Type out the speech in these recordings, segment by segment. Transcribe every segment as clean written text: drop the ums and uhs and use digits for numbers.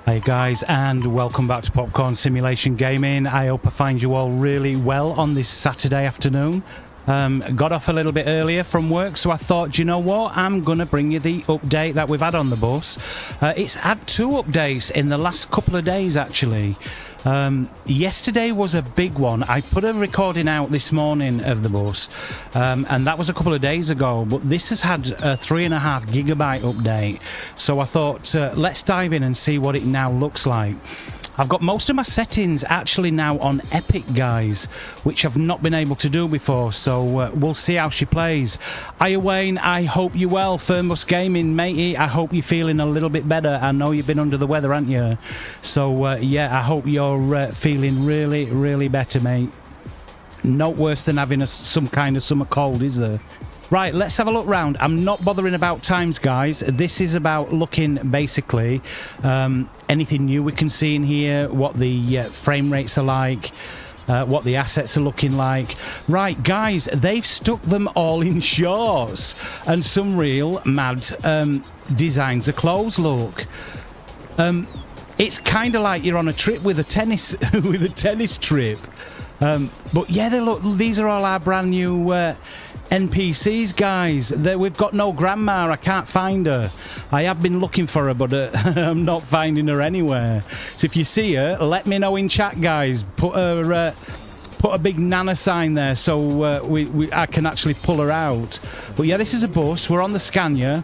Hey guys, and welcome back to Popcorn Simulation Gaming. I hope I find you all really well on this Saturday afternoon. Got off a little bit earlier from work, so I thought, you know what, I'm gonna bring you the update that we've had on the bus. It's had 2 updates in the last couple of days actually. Yesterday was a big one. I put a recording out this morning of the bus, and that was a couple of days ago, but this has had a 3.5 gigabyte update, so I thought let's dive in and see what it now looks like. I've got most of my settings actually now on Epic, guys, which I've not been able to do before, so we'll see how she plays. Hiya Wayne, I hope you're well. Fernbus Gaming, matey, I hope you're feeling a little bit better. I know you've been under the weather, haven't you? So yeah, I hope you're feeling really better, mate. Not worse than having some kind of summer cold, is there? Right, let's have a look round. I'm not bothering about times, guys. This is about looking, basically, anything new we can see in here, what the frame rates are like, what the assets are looking like. Right, guys, they've stuck them all in shorts and some real mad designs of clothes, look. It's kind of like you're on a trip with a tennis with a tennis trip. But yeah, these are all our brand new NPCs, guys. We've got no grandma. I can't find her. I have been looking for her, but I'm not finding her anywhere. So if you see her, let me know in chat, guys. Put a big Nana sign there so I can actually pull her out. But yeah, this is a bus. We're on the Scania.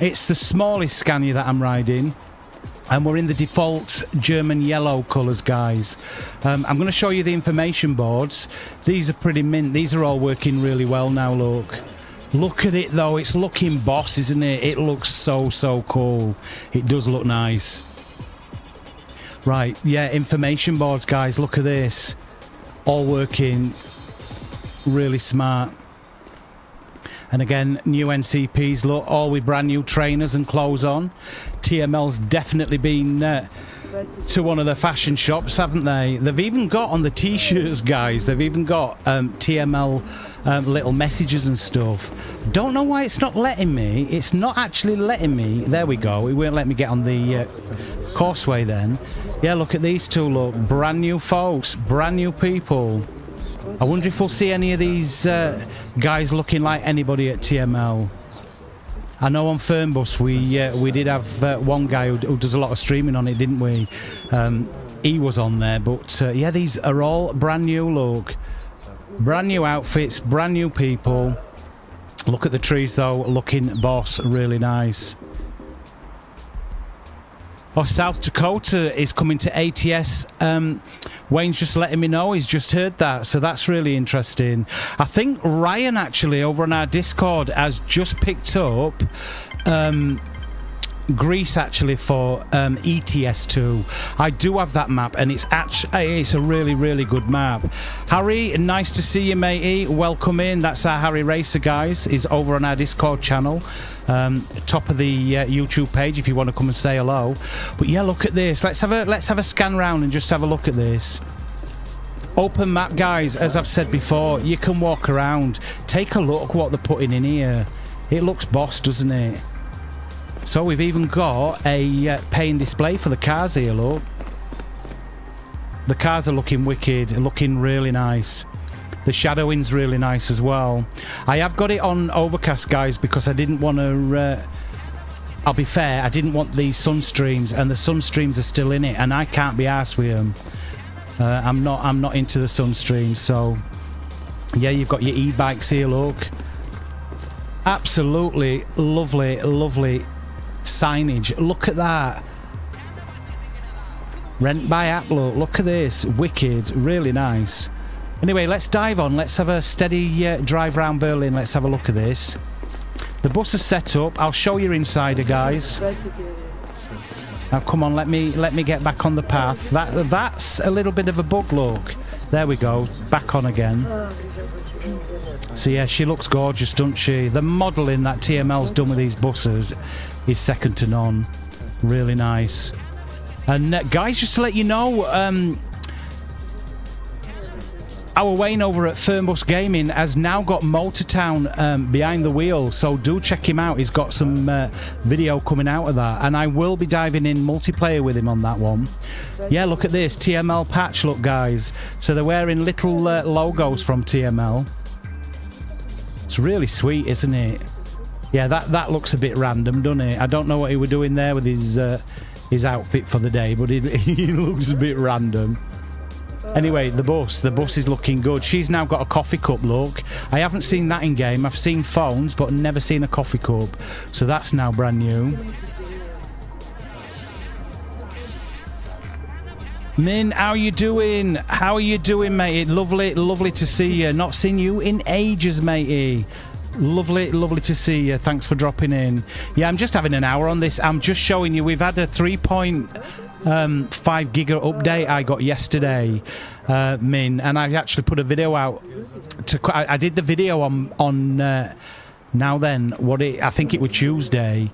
It's the smallest Scania that I'm riding. And we're in the default German yellow colours, guys. I'm going to show you the information boards. These are pretty mint. These are all working really well now, look. Look at it, though. It's looking boss, isn't it? It looks so cool. It does look nice. Right, yeah, information boards, guys. Look at this. All working really smart. And again, new NCPs, look, all with brand new trainers and clothes on. TML's definitely been to one of the fashion shops, haven't they? They've even got on the t-shirts, guys, they've even got TML little messages and stuff. Don't know why it's not letting me. It's not actually letting me. There we go. It won't let me get on the causeway then. Yeah, look at these two, look. Brand new folks, brand new people. I wonder if we'll see any of these guys looking like anybody at TML. I know on Fernbus we did have one guy who does a lot of streaming on it, didn't we? He was on there, but yeah, these are all brand new, look. Brand new outfits, brand new people. Look at the trees though, looking boss, really nice. Oh, South Dakota is coming to ATS. Wayne's just letting me know. He's just heard that. So that's really interesting. I think Ryan, actually, over on our Discord, has just picked up Greece, actually, for ETS2. I do have that map, and it's a really good map. Harry, nice to see you, matey. Welcome in. That's our Harry Racer, guys. He's over on our Discord channel. Top of the YouTube page if you want to come and say hello. But yeah, look at this. Let's have a scan round and just have a look at this. Open map, guys. As I've said before, you can walk around. Take a look what they're putting in here. It looks boss, doesn't it? So we've even got a paying display for the cars here, look. The cars are looking wicked, looking really nice. The shadowing's really nice as well. I have got it on overcast, guys, because I didn't want to... I'll be fair, I didn't want the sunstreams, and the sunstreams are still in it, and I can't be arsed with them. I'm not into the sunstreams, so... Yeah, you've got your e-bikes here, look. Absolutely lovely signage. Look at that. Rent by app, look at this. Wicked, really nice. Anyway, let's dive on. Let's have a steady drive around Berlin. Let's have a look at this. The bus is set up. I'll show you insider, guys. Now, come on, let me get back on the path. That's a little bit of a bug, look. There we go. Back on again. So yeah, she looks gorgeous, doesn't she? The modelling that TML's done with these buses is second to none. Really nice. And guys, just to let you know, our Wayne over at Fernbus Gaming has now got Motortown behind the wheel, so do check him out. He's got some video coming out of that, and I will be diving in multiplayer with him on that one. Yeah, look at this TML patch, look guys. So they're wearing little logos from TML. It's really sweet, isn't it? Yeah, that looks a bit random, doesn't it? I don't know what he was doing there with his outfit for the day, but he looks a bit random. Anyway, the bus is looking good. She's now got a coffee cup look. I haven't seen that in game. I've seen phones, but never seen a coffee cup. So that's now brand new. Min, how you doing? How are you doing, matey? Lovely to see you. Not seen you in ages, matey. Lovely to see you. Thanks for dropping in. Yeah, I'm just having an hour on this. I'm just showing you we've had a 3.5 giga update I got yesterday, Min, and I actually put a video out. I did the video on now then. I think it was Tuesday.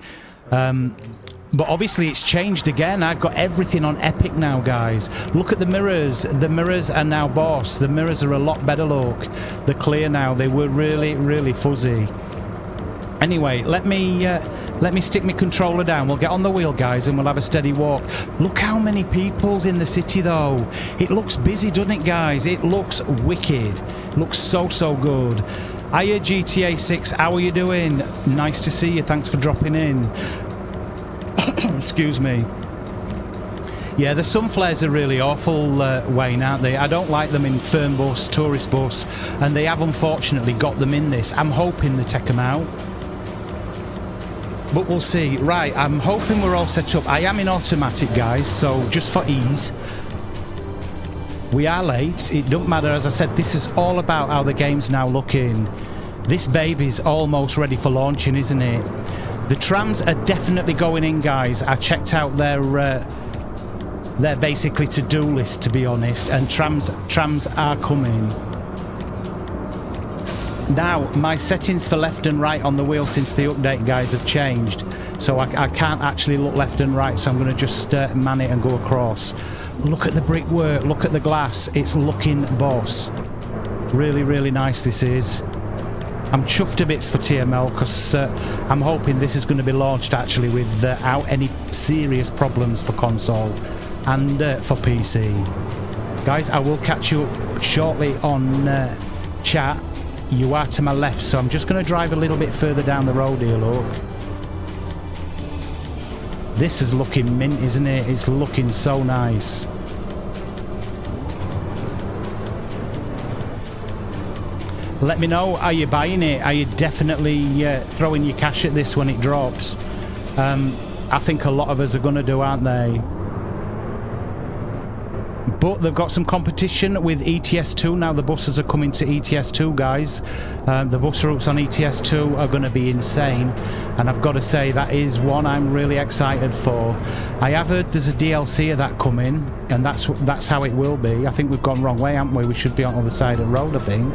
But obviously it's changed again. I've got everything on Epic now, guys. Look at the mirrors. The mirrors are now boss. The mirrors are a lot better look. They're clear now. They were really fuzzy. Anyway, let me stick my controller down. We'll get on the wheel, guys, and we'll have a steady walk. Look how many people's in the city, though. It looks busy, doesn't it, guys? It looks wicked. It looks so good. Hiya, GTA 6. How are you doing? Nice to see you. Thanks for dropping in. Excuse me. Yeah, the sun flares are really awful, Wayne, aren't they? I don't like them in Fernbus, Tourist Bus, and they have unfortunately got them in this. I'm hoping they take them out, but we'll see. Right, I'm hoping we're all set up. I am in automatic, guys, so just for ease. We are late. It don't matter. As I said, this is all about how the game's now looking. This baby's almost ready for launching, isn't it? The trams are definitely going in, guys. I checked out their basically to-do list, to be honest, and trams are coming. Now, my settings for left and right on the wheel since the update, guys, have changed. So I can't actually look left and right, so I'm going to just man it and go across. Look at the brickwork, look at the glass. It's looking boss. Really nice this is. I'm chuffed to bits for TML because I'm hoping this is going to be launched actually without any serious problems for console and for PC. Guys, I will catch you up shortly on chat. You are to my left, so I'm just going to drive a little bit further down the road here, look. This is looking mint, isn't it? It's looking so nice. Let me know, are you buying it? Are you definitely throwing your cash at this when it drops? I think a lot of us are going to do, aren't they? But they've got some competition with ETS2 now. The buses are coming to ETS2, guys. The bus routes on ETS2 are going to be insane, and I've got to say that is one I'm really excited for. I have heard there's a DLC of that coming, and that's how it will be. I think we've gone wrong way, haven't we? We should be on the other side of the road, I think.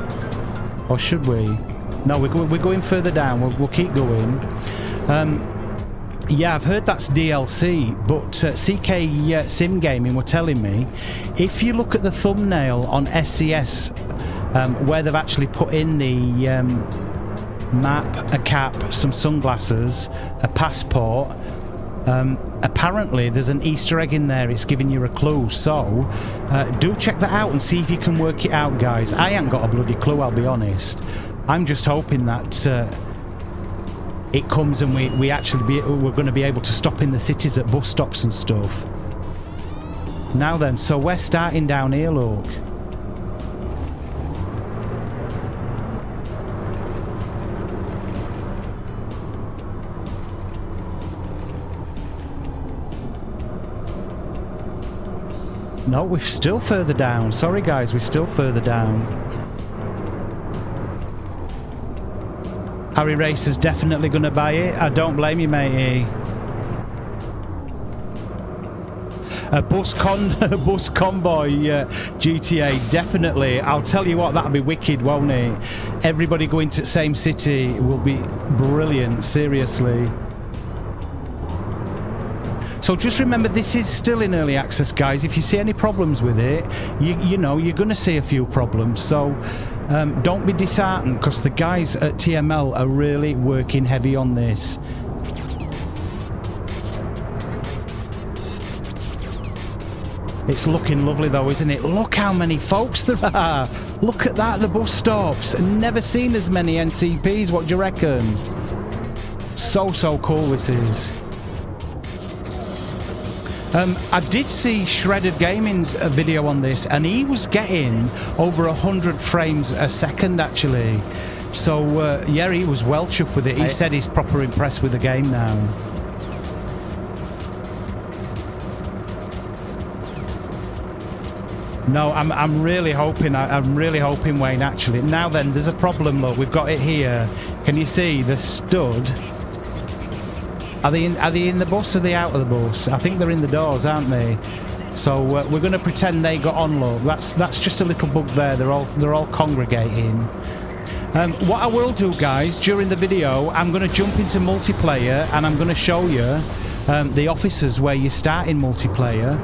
Or should we? No, we're going further down. We'll keep going. Yeah, I've heard that's DLC, but CK Sim Gaming were telling me if you look at the thumbnail on SCS, where they've actually put in the map, a cap, some sunglasses, a passport, apparently there's an Easter egg in there. It's giving you a clue, so do check that out and see if you can work it out, guys. I ain't got a bloody clue, I'll be honest. I'm just hoping that it comes and we're going to be able to stop in the cities at bus stops and stuff. Now then, so we're starting down here, look. No, we're still further down. Sorry guys, we're still further down. Harry Racer's definitely going to buy it. I don't blame you, matey. A bus convoy GTA, definitely. I'll tell you what, that'll be wicked, won't it? Everybody going to the same city will be brilliant, seriously. So just remember, this is still in early access, guys. If you see any problems with it, you know, you're going to see a few problems. So don't be disheartened, because the guys at TML are really working heavy on this. It's looking lovely though, isn't it? Look how many folks there are. Look at that, the bus stops. Never seen as many NCPs. What do you reckon? So cool this is. I did see Shredded Gaming's video on this, and he was getting over 100 frames a second actually. So yeah, he was well chuffed with it. He said he's proper impressed with the game now. No, I'm really hoping, Wayne, actually. Now then, there's a problem, look. We've got it here. Can you see the stud? Are they in the bus or are they out of the bus? I think they're in the doors, aren't they? So we're going to pretend they got on, look. That's just a little bug there. They're all congregating. What I will do, guys, during the video, I'm going to jump into multiplayer and I'm going to show you the offices where you start in multiplayer.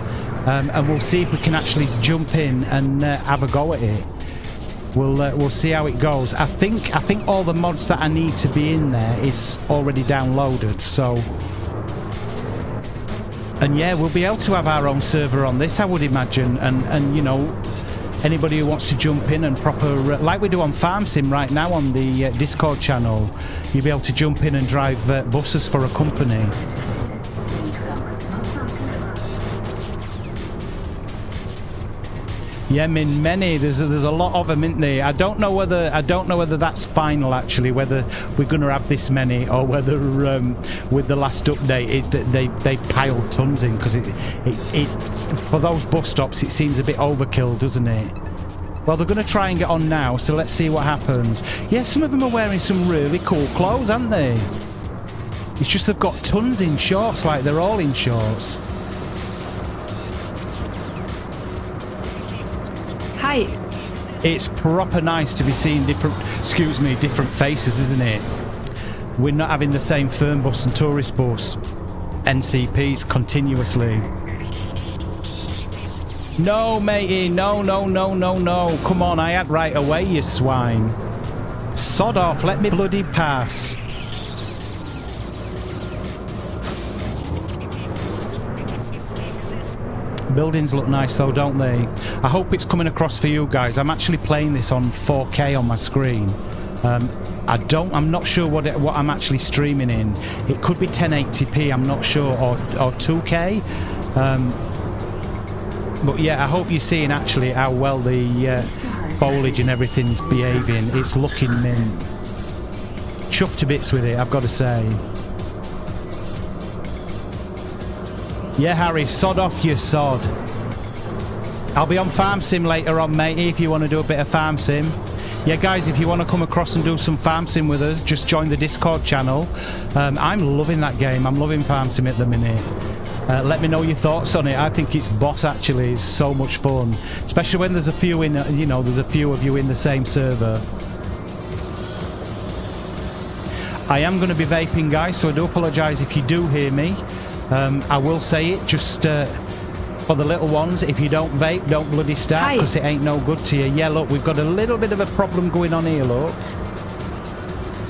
And we'll see if we can actually jump in and have a go at it. We'll see how it goes. I think all the mods that I need to be in there is already downloaded. So, and yeah, we'll be able to have our own server on this, I would imagine. And you know, anybody who wants to jump in and proper, like we do on Farm Sim right now on the Discord channel, you'll be able to jump in and drive buses for a company. Yeah, many. There's a lot of them, isn't there? I don't know whether that's final actually. Whether we're going to have this many, or whether with the last update they piled tons in, because it for those bus stops it seems a bit overkill, doesn't it? Well, they're going to try and get on now, so let's see what happens. Yeah, some of them are wearing some really cool clothes, aren't they? It's just they've got tons in shorts, like they're all in shorts. Hi. It's proper nice to be seeing different faces, isn't it? We're not having the same firm bus and tourist bus NCPs continuously. No, matey, no. Come on, I had right away, you swine. Sod off, let me bloody pass. Buildings look nice though, don't they? I hope it's coming across for you guys. I'm actually playing this on 4K on my screen. I'm not sure what I'm actually streaming in. It could be 1080p, I'm not sure, or 2K. But yeah, I hope you're seeing actually how well the foliage and everything's behaving. It's looking mint. Chuffed to bits with it, I've got to say. Yeah, Harry, sod off your sod. I'll be on Farm Sim later on, matey, if you want to do a bit of Farm Sim. Yeah, guys, if you want to come across and do some Farm Sim with us, just join the Discord channel. I'm loving that game. I'm loving Farm Sim at the minute. Let me know your thoughts on it. I think it's boss, actually. It's so much fun. Especially when there's a few in, there's a few of you in the same server. I am going to be vaping, guys, so I do apologise if you do hear me. I will say it just for the little ones. If you don't vape, don't bloody start, because it ain't no good to you. Yeah, look, we've got a little bit of a problem going on here, look.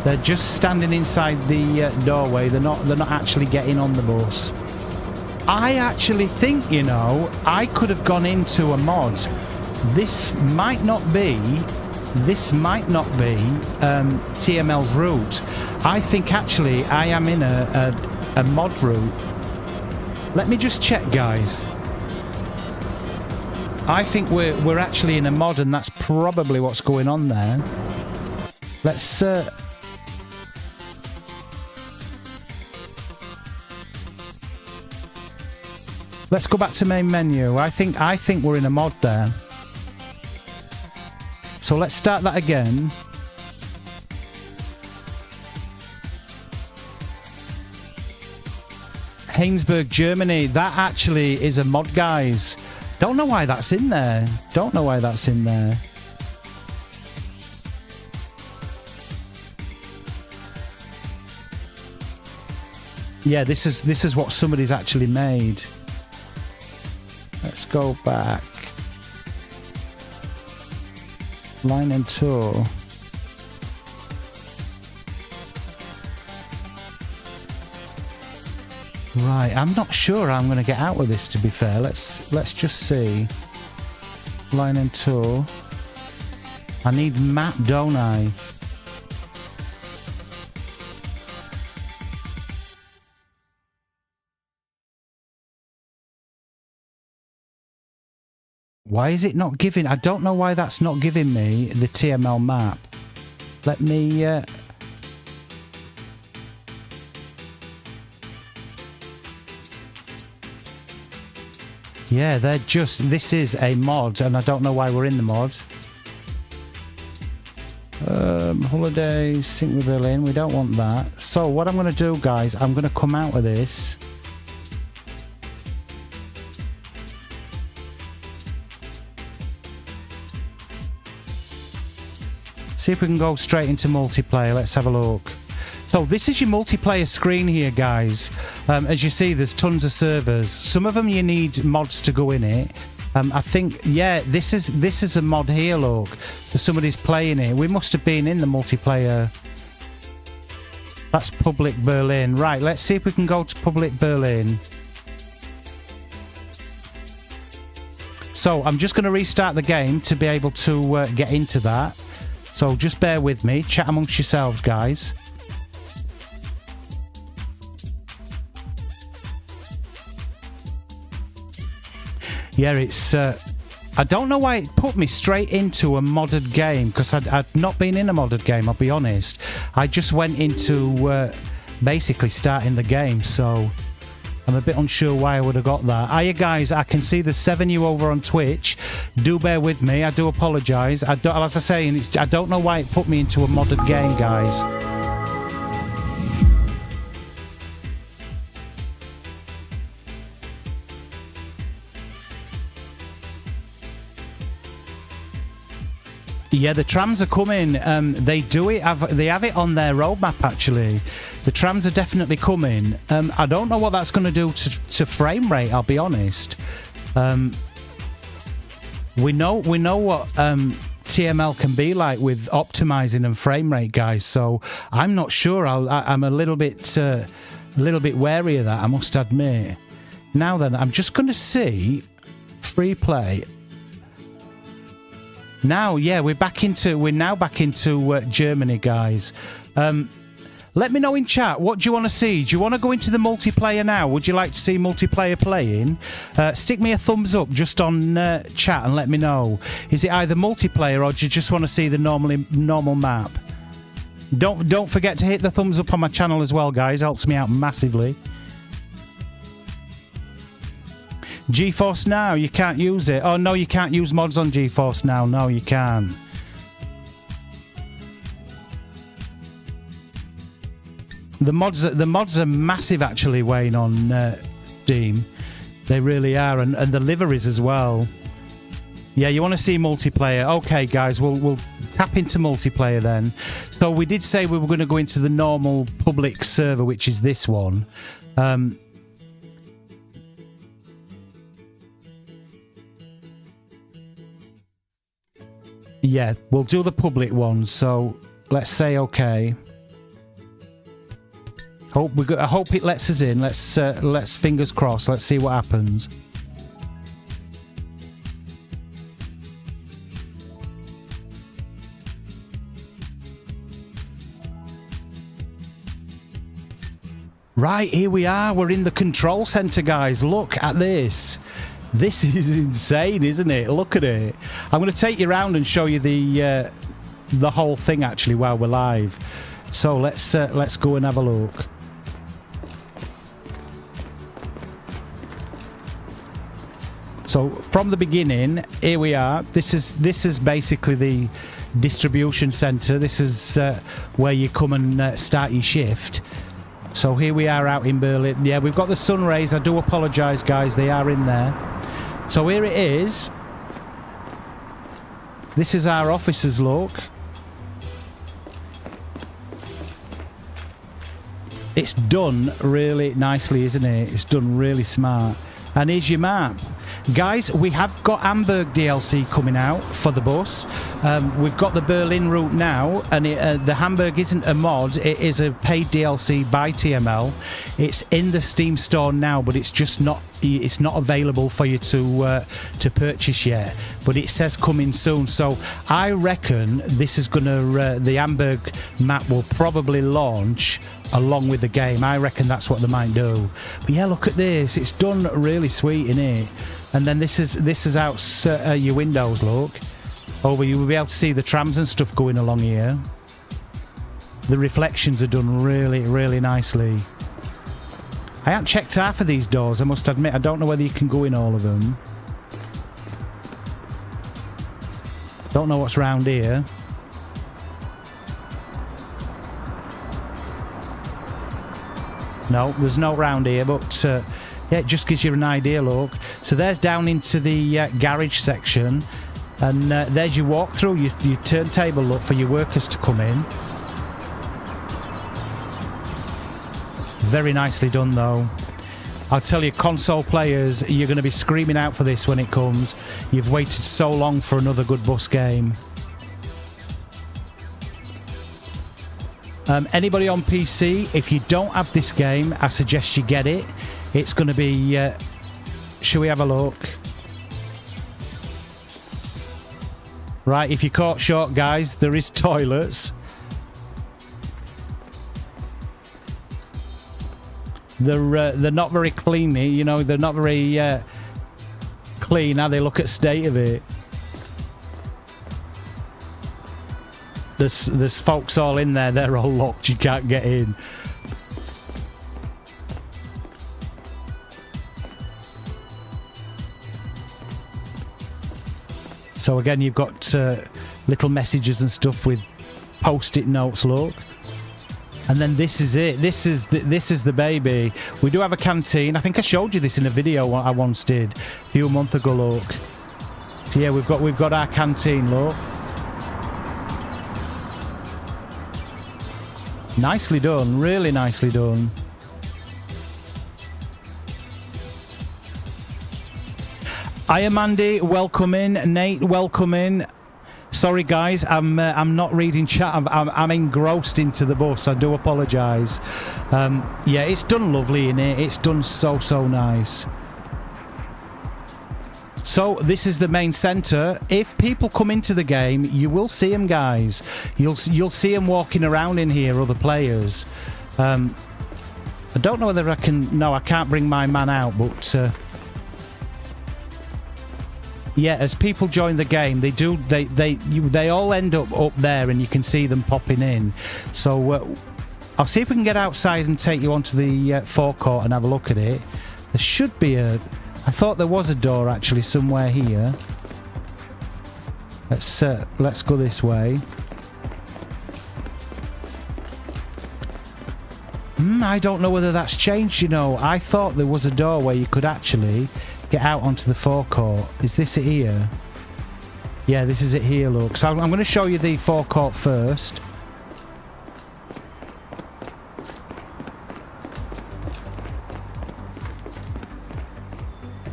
They're just standing inside the doorway. They're not actually getting on the bus. I actually think, I could have gone into a mod. This might not be TML's route. I think actually I am in a mod route. Let me just check, guys. I think we're actually in a mod, and that's probably what's going on there. Let's go back to main menu. I think we're in a mod there. So let's start that again. Heinsberg, Germany. That actually is a mod, guys. Don't know why that's in there. Yeah, this is what somebody's actually made. Let's go back. Line and tour. Right, I'm not sure how I'm going to get out of this, to be fair. Let's just see. Line and tour. I need map, don't I? Why is it not giving? I don't know why that's not giving me the TML map. Let me... Yeah, they're just... This is a mod, and I don't know why we're in the mod. Holidays, sync with Berlin. We don't want that. So what I'm going to do, guys, I'm going to come out of this. See if we can go straight into multiplayer. Let's have a look. So this is your multiplayer screen here, guys. As you see, there's tons of servers. Some of them you need mods to go in it. I think, yeah, this is a mod here, look. So somebody's playing it. We must have been in the multiplayer. That's public Berlin. Right, let's see if we can go to public Berlin. So I'm just going to restart the game to be able to get into that. So just bear with me. Chat amongst yourselves, guys. Yeah, it's... I don't know why it put me straight into a modded game, because I'd not been in a modded game, I'll be honest. I just went into basically starting the game, so I'm a bit unsure why I would have got that. Hiya, guys, I can see there's 7 of you over on Twitch. Do bear with me, I do apologise. As I say, I don't know why it put me into a modded game, guys. Yeah, the trams are coming. They do it. They have it on their roadmap, actually. The trams are definitely coming. I don't know what that's going to do to frame rate, I'll be honest. We know what TML can be like with optimizing and frame rate, guys. So I'm not sure. I'm a little bit wary of that, I must admit. Now then, I'm just going to see free play. Now, yeah, we're now back into Germany, guys. Let me know in chat, what do you want to see? Do you want to go into the multiplayer now? Would you like to see multiplayer playing? Stick me a thumbs up just on chat and let me know. Is it either multiplayer or do you just want to see the normal map? Don't forget to hit the thumbs up on my channel as well, guys. Helps me out massively. GeForce Now, you can't use it. Oh, no, you can't use mods on GeForce Now. No, you can't. The mods are massive, actually, Wayne, on Steam. They really are, and the liveries as well. Yeah, you want to see multiplayer? Okay, guys, we'll tap into multiplayer then. So we did say we were going to go into the normal public server, which is this one. Yeah, we'll do the public one, so let's say okay. I hope it lets us in. Let's fingers crossed. Let's see what happens. Right, here we are. We're in the control center, guys. Look at this. This is insane, isn't it? Look at it. I'm going to take you around and show you the whole thing, actually, while we're live. So let's go and have a look. So from the beginning, here we are. This is basically the distribution center. This is where you come and start your shift. So here we are out in Berlin. Yeah, we've got the sun rays. I do apologise, guys. They are in there. So here it is. This is our officers, look. It's done really nicely, isn't it? It's done really smart. And here's your map. Guys, we have got Hamburg DLC coming out for the bus. We've got the Berlin route now, and the Hamburg isn't a mod, it is a paid DLC by TML. It's in the Steam store now, but it's just not available for you to purchase yet. But it says coming soon, so I reckon this is gonna the Hamburg map will probably launch along with the game. I reckon that's what they might do. But yeah, look at this. It's done really sweet in it. And then this is out your windows, look. Over, you will be able to see the trams and stuff going along here. The reflections are done really, really nicely. I haven't checked half of these doors, I must admit. I don't know whether you can go in all of them. Don't know what's round here. No, there's no round here, but yeah, it just gives you an idea, look. So there's down into the garage section, and there's your walkthrough, your turntable, look, for your workers to come in. Very nicely done, though. I'll tell you, console players, you're going to be screaming out for this when it comes. You've waited so long for another good bus game. Anybody on PC, if you don't have this game, I suggest you get it. It's going to be... shall we have a look? Right, if you're caught short, guys, there is toilets. They're not very cleanly, you know, they're not very clean, how they look at state of it. There's folks all in there, they're all locked, you can't get in. So again, you've got little messages and stuff with post-it notes, look. And then this is it. This is the baby. We do have a canteen. I think I showed you this in a video I once did a few months ago, look. So yeah, we've got our canteen, look. Nicely done, really nicely done. Hiya Mandy, welcome in. Nate, welcome in. Sorry guys, I'm not reading chat. I'm engrossed into the bus. I do apologise. Yeah, it's done lovely in it. It's done so nice. So this is the main centre. If people come into the game, you will see them, guys. You'll see them walking around in here, other players. I don't know whether I can... No, I can't bring my man out, but... yeah, as people join the game, they all end up there, and you can see them popping in. So I'll see if we can get outside and take you onto the forecourt and have a look at it. There should be a... I thought there was a door actually somewhere here. Let's go this way. I don't know whether that's changed, you know. I thought there was a door where you could actually get out onto the forecourt. Is this it here? Yeah, this is it here, look. So I'm going to show you the forecourt first.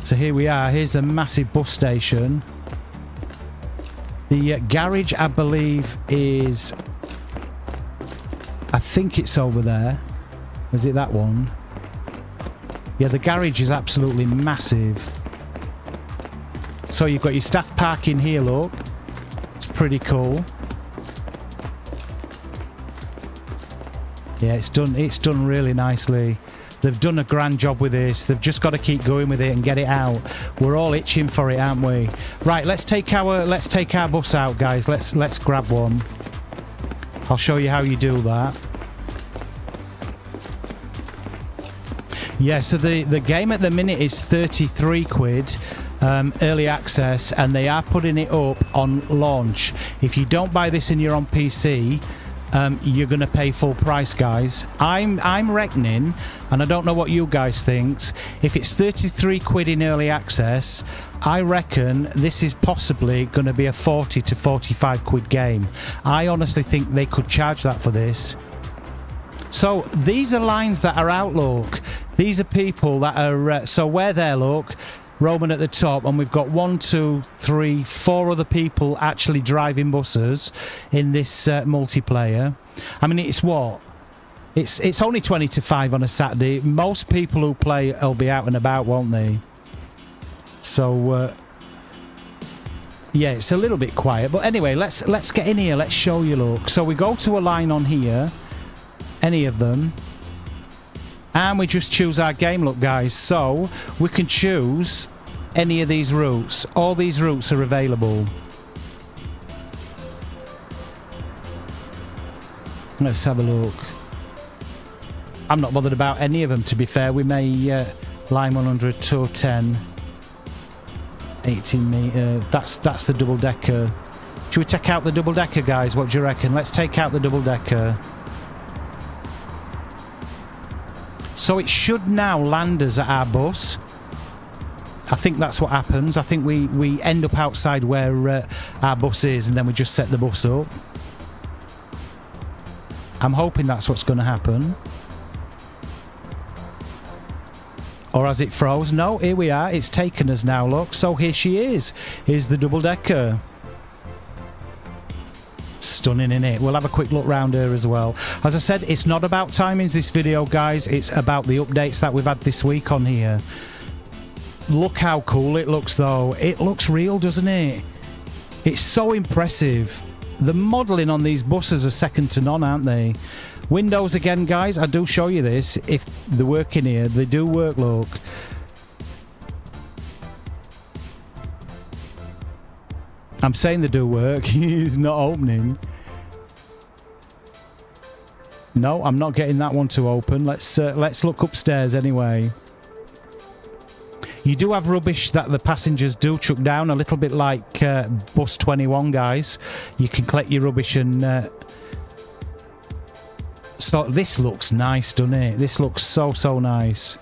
So here we are. Here's the massive bus station. The garage, I believe, is... I think it's over there. Is it that one? Yeah, the garage is absolutely massive. So you've got your staff parking here, look. It's pretty cool. Yeah, it's done really nicely. They've done a grand job with this. They've just got to keep going with it and get it out. We're all itching for it, aren't we? Right, let's take our bus out, guys. Let's grab one. I'll show you how you do that. Yeah, so the game at the minute is 33 quid, early access, and they are putting it up on launch. If you don't buy this and you're on PC, you're going to pay full price, guys. I'm reckoning, and I don't know what you guys think, if it's 33 quid in early access, I reckon this is possibly going to be a 40 to 45 quid game. I honestly think they could charge that for this. So these are lines that are out, look. These are people that are... so we're there, look. Roman at the top, and we've got 1, 2, 3, 4 other people actually driving buses in this multiplayer. I mean, it's what? It's only 20 to 5 on a Saturday. Most people who play will be out and about, won't they? So, yeah, it's a little bit quiet. But anyway, let's get in here. Let's show you, look. So we go to a line on here, any of them, and we just choose our game, look, guys. So we can choose any of these routes. All these routes are available. Let's have a look. I'm not bothered about any of them, to be fair. We may line 100, 210, 18 metre. That's the double decker. Should we take out the double decker, guys? What do you reckon? Let's take out the double decker. So it should now land us at our bus. I think that's what happens. I think we end up outside where our bus is, and then we just set the bus up. I'm hoping that's what's going to happen. Or has it froze? No, here we are. It's taken us now, look. So here she is. Here's the double-decker. Stunning, innit? We'll have a quick look round her as well. As I said, it's not about timings, this video, guys. It's about the updates that we've had this week on here. Look how cool it looks, though. It looks real, doesn't it? It's so impressive. The modelling on these buses are second to none, aren't they? Windows again, guys. I do show you this. If they're working here, they do work, look. I'm saying they do work. He's not opening. No, I'm not getting that one to open. Let's look upstairs anyway. You do have rubbish that the passengers do chuck down, a little bit like Bus 21, guys. You can collect your rubbish and... So this looks nice, doesn't it? This looks so nice.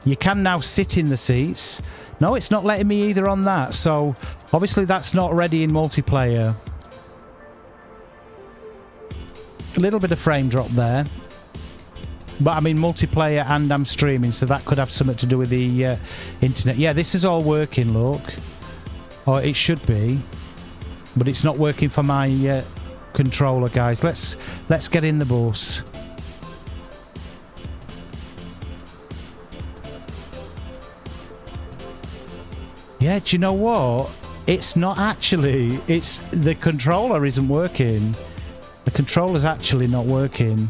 You can now sit in the seats. No, it's not letting me either on that. So obviously that's not ready in multiplayer. A little bit of frame drop there. But I mean multiplayer and I'm streaming, so that could have something to do with the internet. Yeah, this is all working, look. Or it should be. But it's not working for my controller, guys. Let's get in the bus. Yeah, do you know what? It's not actually. It's the controller isn't working. The controller's actually not working.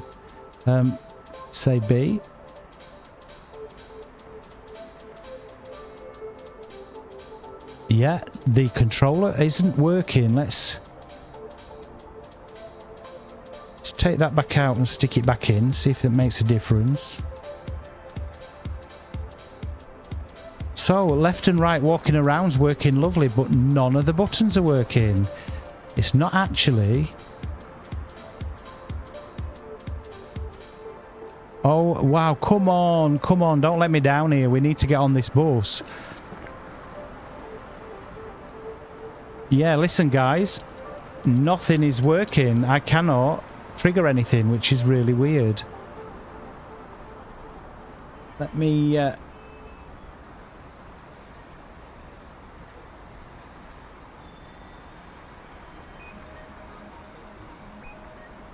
Say B. Yeah, the controller isn't working. Let's take that back out and stick it back in. See if that makes a difference. So left and right walking around's working lovely, but none of the buttons are working. It's not actually. Oh wow, come on, don't let me down here. We need to get on this bus. Yeah, listen guys, nothing is working. I cannot trigger anything, which is really weird. Let me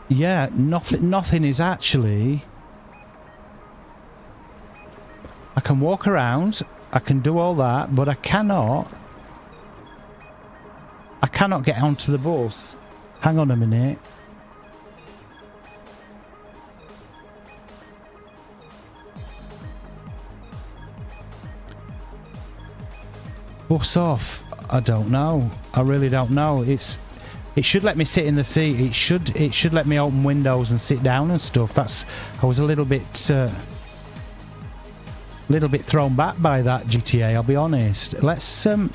yeah, nothing is actually. I can walk around, I can do all that, but I cannot get onto the bus. Hang on a minute. Bus off. I don't know. I really don't know. It should let me sit in the seat. It should let me open windows and sit down and stuff. I was a little bit thrown back by that GTA, I'll be honest. Let's yeah,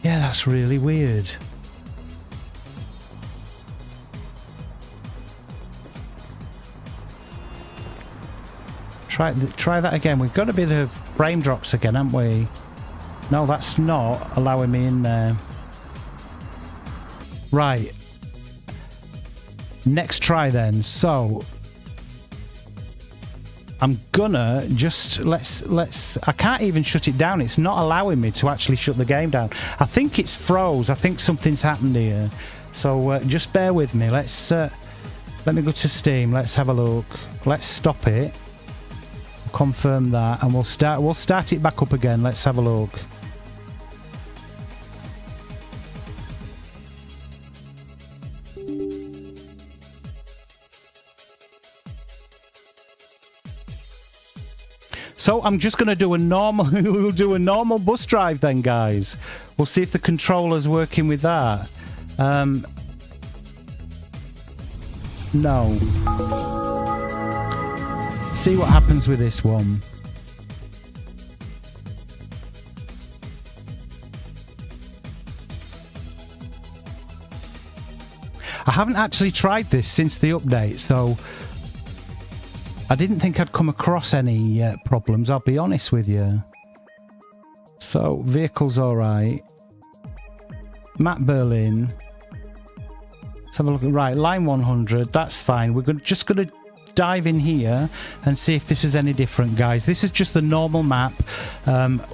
that's really weird. Try that again. We've got a bit of frame drops again, haven't we? No, that's not allowing me in there. Right. Next try then. So I'm gonna just let's I can't even shut it down. It's not allowing me to actually shut the game down. I think it's froze. I think something's happened here. So just bear with me. Let's let me go to Steam. Let's have a look. Let's stop it. Confirm that, and we'll start it back up again. Let's have a look. So I'm just going to do a normal we'll do a normal bus drive then, guys. We'll see if the controller's working with that. No. See what happens with this one. I haven't actually tried this since the update, so I didn't think I'd come across any problems, I'll be honest with you. So, vehicle's alright. Matt Berlin. Let's have a look at, right, line 100, that's fine. We're just going to dive in here and see if this is any different, guys. This is just the normal map,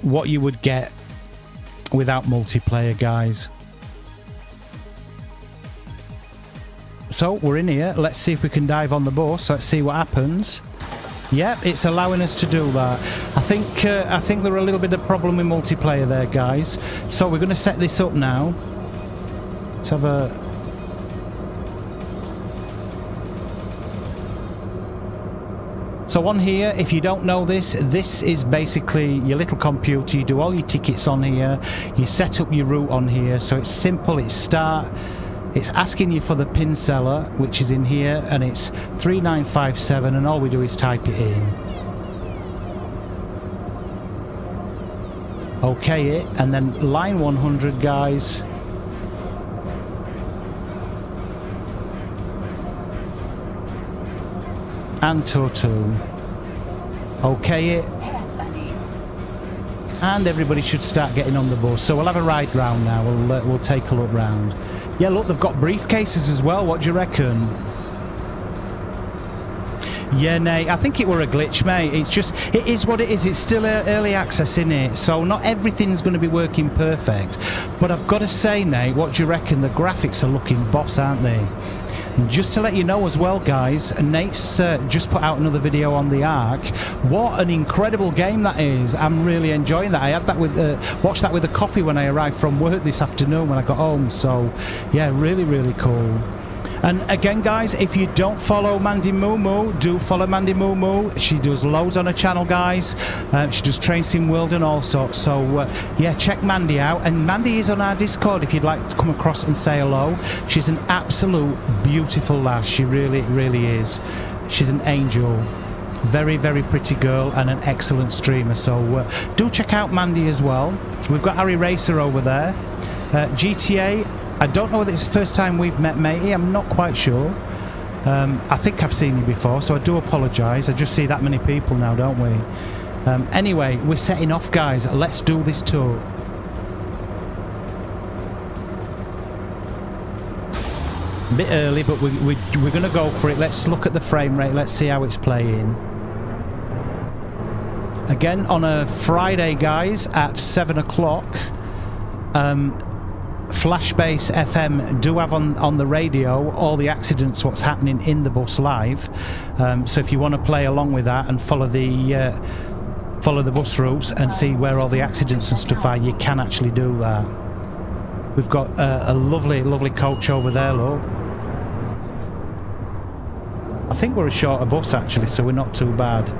what you would get without multiplayer, guys. So we're in here. Let's see if we can dive on the bus. Let's see what happens. Yep, it's allowing us to do that. I think there are a little bit of problem with multiplayer there, guys. So we're going to set this up now. Let's have a... So on here, if you don't know this, this is basically your little computer. You do all your tickets on here. You set up your route on here. So it's simple. It's start. It's asking you for the pin seller, which is in here, and it's 3957, and all we do is type it in. Okay it, and then line 100, guys. And Toto. Okay it. And everybody should start getting on the bus. So we'll have a ride round now. We'll take a look round. Yeah, look, they've got briefcases as well. What do you reckon? Yeah, Nate, I think it were a glitch, mate. It's just, it is what it is. It's still early access, innit? So not everything's going to be working perfect. But I've got to say, Nate, what do you reckon? The graphics are looking boss, aren't they? And just to let you know as well, guys, Nate's just put out another video on the Ark. What an incredible game that is. I'm really enjoying that. I had that with watched that with a coffee when I arrived from work this afternoon when I got home. So yeah, really, really cool. And again, guys, if you don't follow Mandy Moo, do follow Mandy Moo. She does loads on her channel, guys. She does Train Sim World and all sorts. So, yeah, check Mandy out. And Mandy is on our Discord if you'd like to come across and say hello. She's an absolute beautiful lass. She really, really is. She's an angel. Very, very pretty girl and an excellent streamer. So, do check out Mandy as well. We've got Harry Racer over there. GTA... I don't know whether it's the first time we've met, matey. I'm not quite sure. I think I've seen you before, so I do apologise. I just see that many people now, don't we? Anyway, we're setting off, guys. Let's do this tour. A bit early, but we're going to go for it. Let's look at the frame rate. Let's see how it's playing. Again, on a Friday, guys, at 7 o'clock. Flashbase FM do have on the radio all the accidents, what's happening in the bus live. So if you want to play along with that and follow the bus routes and see where all the accidents and stuff are, you can actually do that. We've got a lovely, lovely coach over there, look. I think we're a shorter bus actually, so we're not too bad.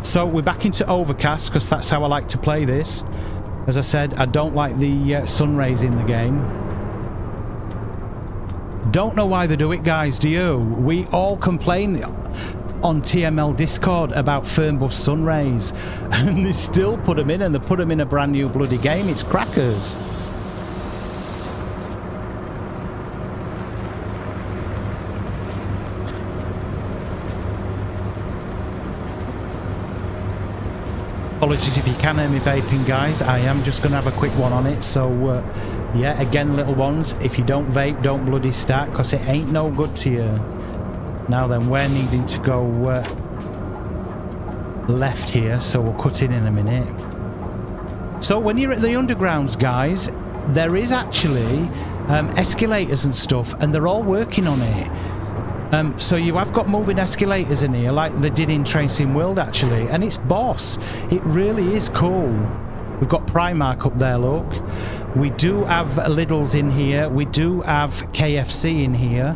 So we're back into Overcast because that's how I like to play this. As I said, I don't like the sun rays in the game. Don't know why they do it, guys, do you? We all complain on TML Discord about Fernbus sun rays, and they still put them in, and they put them in a brand new bloody game. It's crackers. Apologies if you can hear me vaping, guys. I am just going to have a quick one on it. So, yeah, again, little ones, if you don't vape, don't bloody start, because it ain't no good to you. Now then, we're needing to go left here, so we'll cut in a minute. So when you're at the undergrounds, guys, there is actually escalators and stuff, and they're all working on it. So you have got moving escalators in here, like they did in Train Sim World, actually, and it's boss. It really is cool. We've got Primark up there, look. We do have Lidl's in here. We do have KFC in here.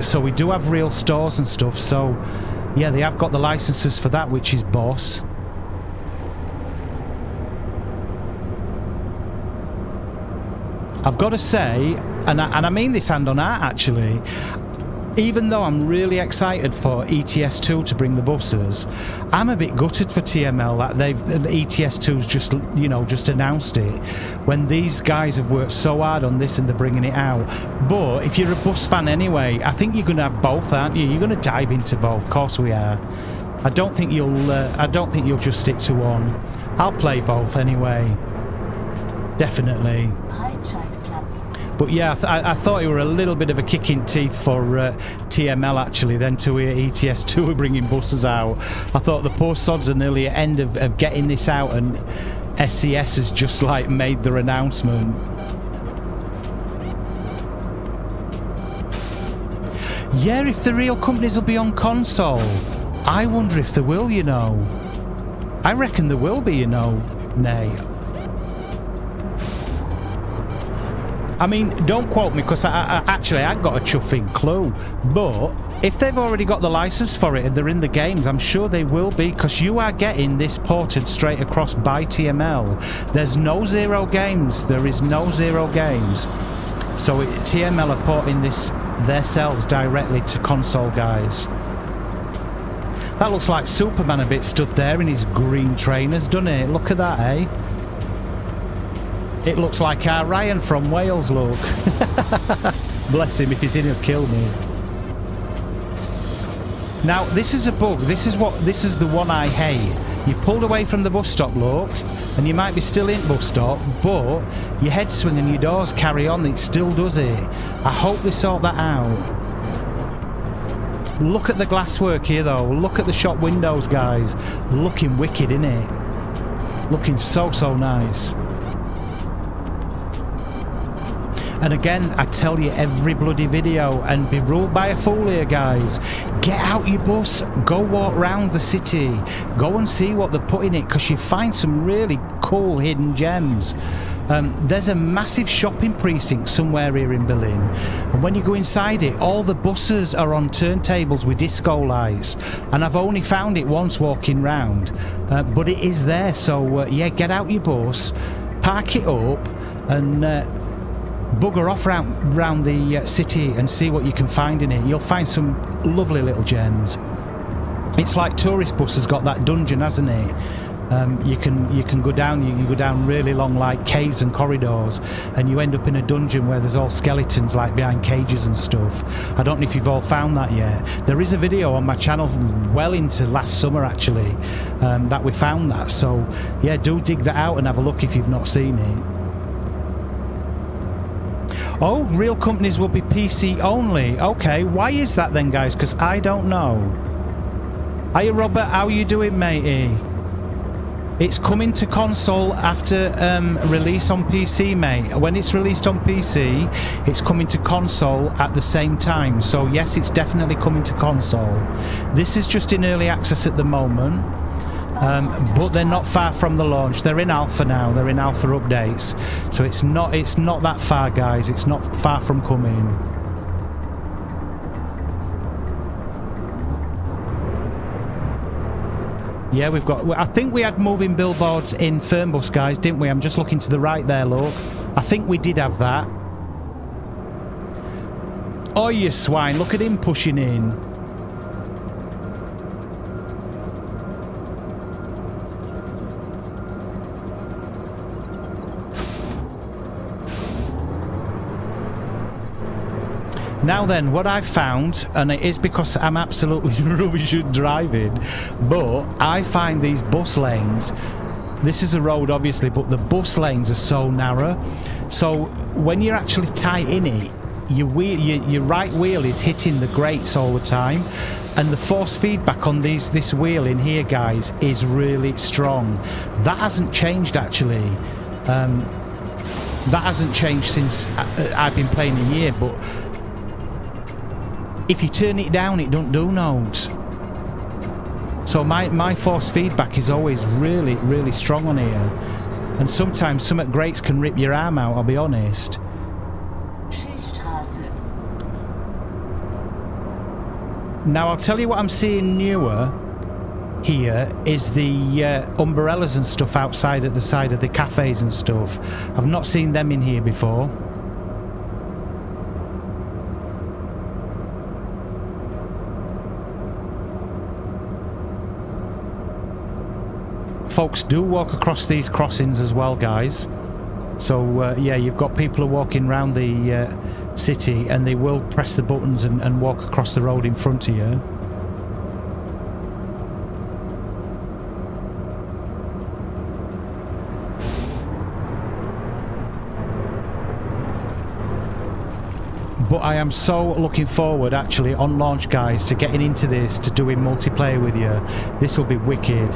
So we do have real stores and stuff. So, yeah, they have got the licenses for that, which is boss. I've got to say, and I mean this hand on heart, actually, even though I'm really excited for ETS2 to bring the buses, I'm a bit gutted for TML that ETS2's just, you know, just announced it when these guys have worked so hard on this and they're bringing it out. But if you're a bus fan anyway, I think you're going to have both, aren't you? You're going to dive into both. Of course we are. I don't think you'll just stick to one. I'll play both anyway. Definitely. But yeah, I thought it were a little bit of a kick in teeth for TML, actually, then to hear ETS2 were bringing buses out. I thought the poor sods are nearly at end of getting this out, and SCS has just like made their announcement. Yeah, if the real companies will be on console. I wonder if there will, you know. I reckon there will be, you know. Nay. I mean, don't quote me, because I actually got a chuffing clue. But if they've already got the license for it and they're in the games, I'm sure they will be, because you are getting this ported straight across by TML. There's no Zero games. There is no Zero games. So TML are porting this themselves directly to console, guys. That looks like Superman a bit stood there in his green trainers, doesn't it? Look at that, eh? It looks like our Ryan from Wales, look. Bless him, if he's in, he'll kill me. Now, this is a bug. This is the one I hate. You pulled away from the bus stop, look, and you might be still in bus stop, but your head swing and your doors carry on. It still does it. I hope they sort that out. Look at the glasswork here, though. Look at the shop windows, guys. Looking wicked, innit? Looking so nice. And again, I tell you every bloody video, and be ruled by a fool here, guys. Get out your bus, go walk round the city, go and see what they're putting in it, because you find some really cool hidden gems. There's a massive shopping precinct somewhere here in Berlin, and when you go inside it, all the buses are on turntables with disco lights, and I've only found it once walking round, but it is there. So yeah, get out your bus, park it up, and bugger off round the city and see what you can find in it. You'll find some lovely little gems. It's like Tourist Bus has got that dungeon, hasn't it? You can go down. You go down really long, like caves and corridors, and you end up in a dungeon where there's all skeletons, like behind cages and stuff. I don't know if you've all found that yet. There is a video on my channel well into last summer, actually, that we found that. So yeah, do dig that out and have a look if you've not seen it. Oh, real companies will be PC only. Okay, why is that then, guys? Because I don't know. Hiya, Robert. How you doing, matey? It's coming to console after release on PC, mate. When it's released on PC, it's coming to console at the same time. So yes, it's definitely coming to console. This is just in early access at the moment. But they're not far from the launch. They're in alpha now. They're in alpha updates. So it's not that far, guys. It's not far from coming. Yeah, we've got... I think we had moving billboards in Fernbus, guys, didn't we? I'm just looking to the right there, look. I think we did have that. Oh, you swine. Look at him pushing in. Now then, what I've found, and it is because I'm absolutely rubbish at driving, but I find these bus lanes, this is a road obviously, but the bus lanes are so narrow. So when you're actually tight in it, your right wheel is hitting the grates all the time. And the force feedback on this wheel in here, guys, is really strong. That hasn't changed actually. That hasn't changed since I've been playing a year, but if you turn it down, it don't do nodes. So my force feedback is always really, really strong on here. And sometimes some at grates can rip your arm out, I'll be honest. Now I'll tell you what I'm seeing newer here is the umbrellas and stuff outside at the side of the cafes and stuff. I've not seen them in here before. Folks do walk across these crossings as well, guys. So yeah, you've got people who are walking around the city and they will press the buttons and walk across the road in front of you. But I am so looking forward actually on launch, guys, to getting into this, to doing multiplayer with you. This will be wicked.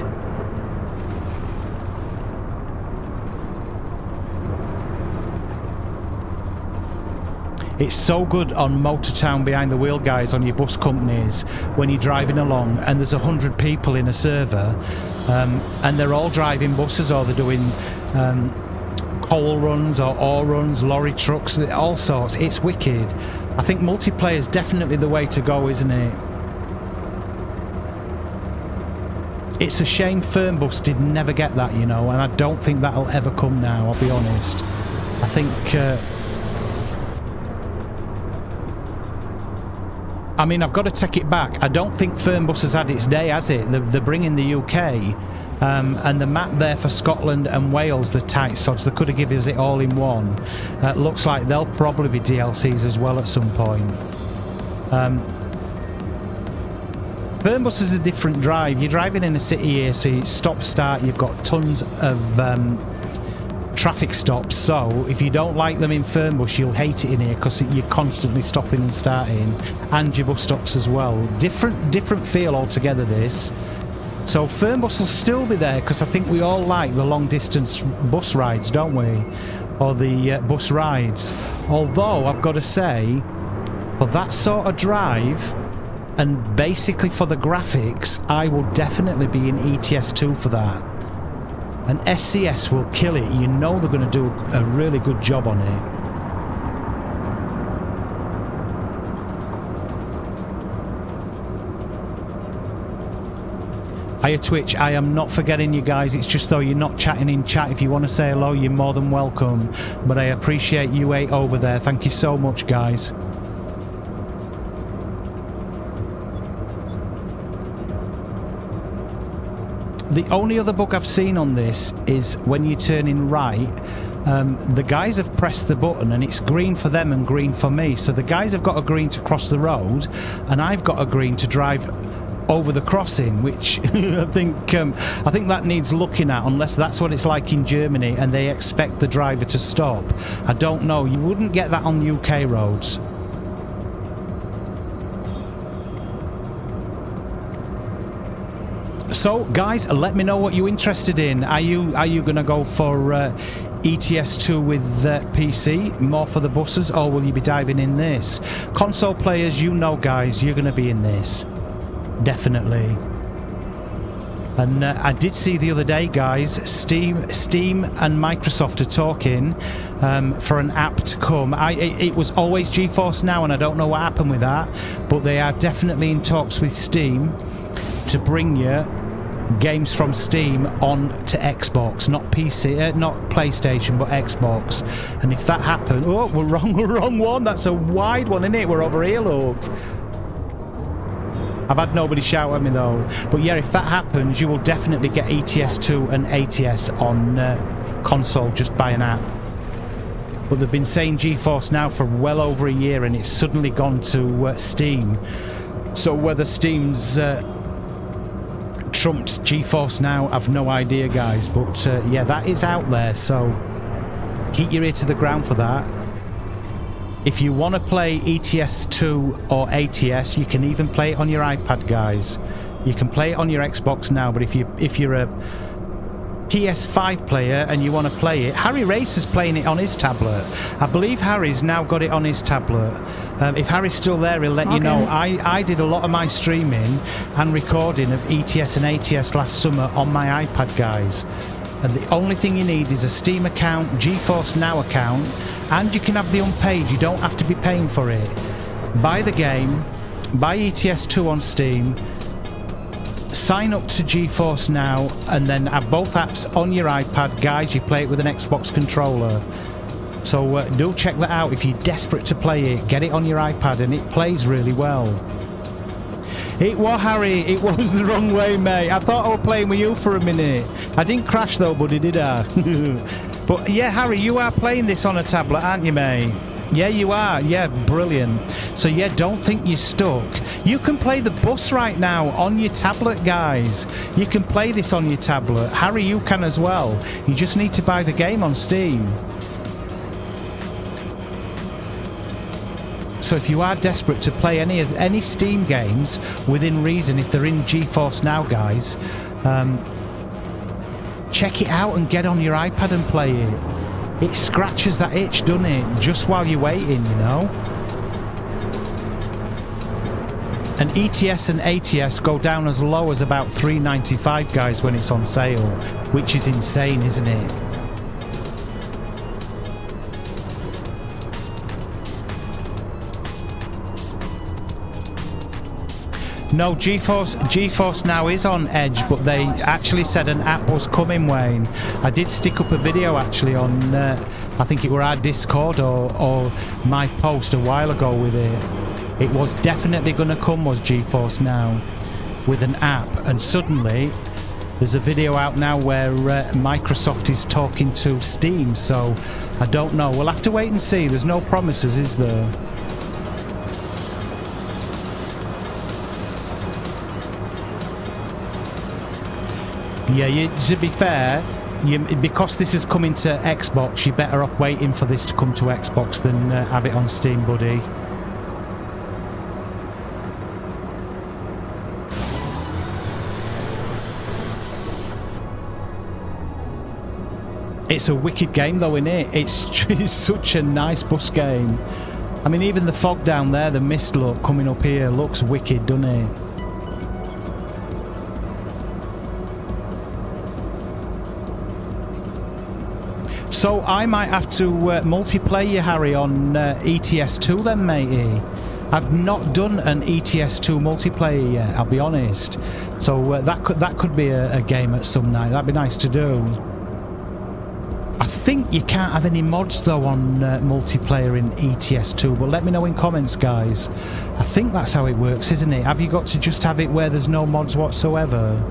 It's so good on Motortown behind the wheel, guys, on your bus companies when you're driving along and there's 100 people in a server and they're all driving buses or they're doing coal runs or ore runs, lorry trucks, all sorts. It's wicked. I think multiplayer is definitely the way to go, isn't it? It's a shame Fernbus did never get that, you know, and I don't think that'll ever come now, I'll be honest. I think... I mean, I've got to take it back. I don't think Fernbus has had its day, has it? They're bringing the UK and the map there for Scotland and Wales, the tight sods, they could have given us it all in one. Looks like there'll probably be DLCs as well at some point. Fernbus is a different drive. You're driving in a city here, so you stop, start, you've got tons of traffic stops, so if you don't like them in Fernbus, you'll hate it in here because you're constantly stopping and starting, and your bus stops as well. Different feel altogether, this. So Fernbus will still be there because I think we all like the long distance bus rides, don't we? Or the bus rides. Although I've got to say, for that sort of drive and basically for the graphics, I will definitely be in ETS2 for that. And SCS will kill it. You know they're going to do a really good job on it. Hiya Twitch, I am not forgetting you guys. It's just though you're not chatting in chat. If you want to say hello, you're more than welcome. But I appreciate you 8 over there. Thank you so much, guys. The only other bug I've seen on this is when you turn in right, the guys have pressed the button and it's green for them and green for me. So the guys have got a green to cross the road and I've got a green to drive over the crossing, which I think that needs looking at, unless that's what it's like in Germany and they expect the driver to stop. I don't know. You wouldn't get that on UK roads. So guys, let me know what you're interested in. Are you going to go for ETS2 with PC, more for the buses, or will you be diving in this? Console players, you know guys, you're going to be in this. Definitely. And I did see the other day, guys, Steam and Microsoft are talking for an app to come. It was always GeForce Now, and I don't know what happened with that, but they are definitely in talks with Steam to bring you games from Steam on to Xbox, not PC, not PlayStation, but Xbox. And if that happens, oh, we're wrong one. That's a wide one, isn't it? We're over here, look. I've had nobody shout at me though. But yeah, if that happens, you will definitely get ETS2 and ATS on console just by an app. but they've been saying GeForce Now for well over a year, and it's suddenly gone to Steam. So whether Steam's trumped GeForce Now, I've no idea, guys. But yeah, that is out there, so keep your ear to the ground for that. If you want to play ETS2 or ATS, you can even play it on your iPad, guys. You can play it on your Xbox now, but if you're a PS5 player and you want to play it, Harry Racer's playing it on his tablet. I believe Harry's now got it on his tablet. If Harry's still there, he'll let you know. I did a lot of my streaming and recording of ETS and ATS last summer on my iPad, guys. And the only thing you need is a Steam account, GeForce Now account, and you can have the unpaid. You don't have to be paying for it. Buy the game, buy ETS2 on Steam, sign up to GeForce Now, and then have both apps on your iPad. Guys, you play it with an Xbox controller. So do check that out. If you're desperate to play it, get it on your iPad, and it plays really well. It was, Harry. It was the wrong way, mate. I thought I was playing with you for a minute. I didn't crash though, buddy, did I? But yeah, Harry, you are playing this on a tablet, aren't you, mate? Yeah, you are. Yeah, brilliant. So yeah, don't think you're stuck. You can play the bus right now on your tablet, guys. You can play this on your tablet. Harry, you can as well. You just need to buy the game on Steam. So if you are desperate to play any Steam games within reason, if they're in GeForce Now, guys, check it out and get on your iPad and play it. It scratches that itch, doesn't it? Just while you're waiting, you know? And ETS and ATS go down as low as about $3.95, guys, when it's on sale, which is insane, isn't it? No, GeForce Now is on Edge, but they actually said an app was coming, Wayne. I did stick up a video actually on, I think it were our Discord or my post a while ago with it. It was definitely going to come, was GeForce Now, with an app, and suddenly there's a video out now where Microsoft is talking to Steam, so I don't know. We'll have to wait and see. There's no promises, is there? Yeah, to be fair, because this is coming to Xbox, you're better off waiting for this to come to Xbox than have it on Steam, buddy. It's a wicked game though, isn't it? It's such a nice bus game. I mean, even the fog down there, the mist look coming up here, looks wicked, doesn't it? So I might have to multiplayer you, Harry, on ETS2 then, matey. I've not done an ETS2 multiplayer yet, I'll be honest. So that could be a game at some night. That'd be nice to do. I think you can't have any mods though on multiplayer in ETS2, but let me know in comments, guys. I think that's how it works, isn't it? Have you got to just have it where there's no mods whatsoever?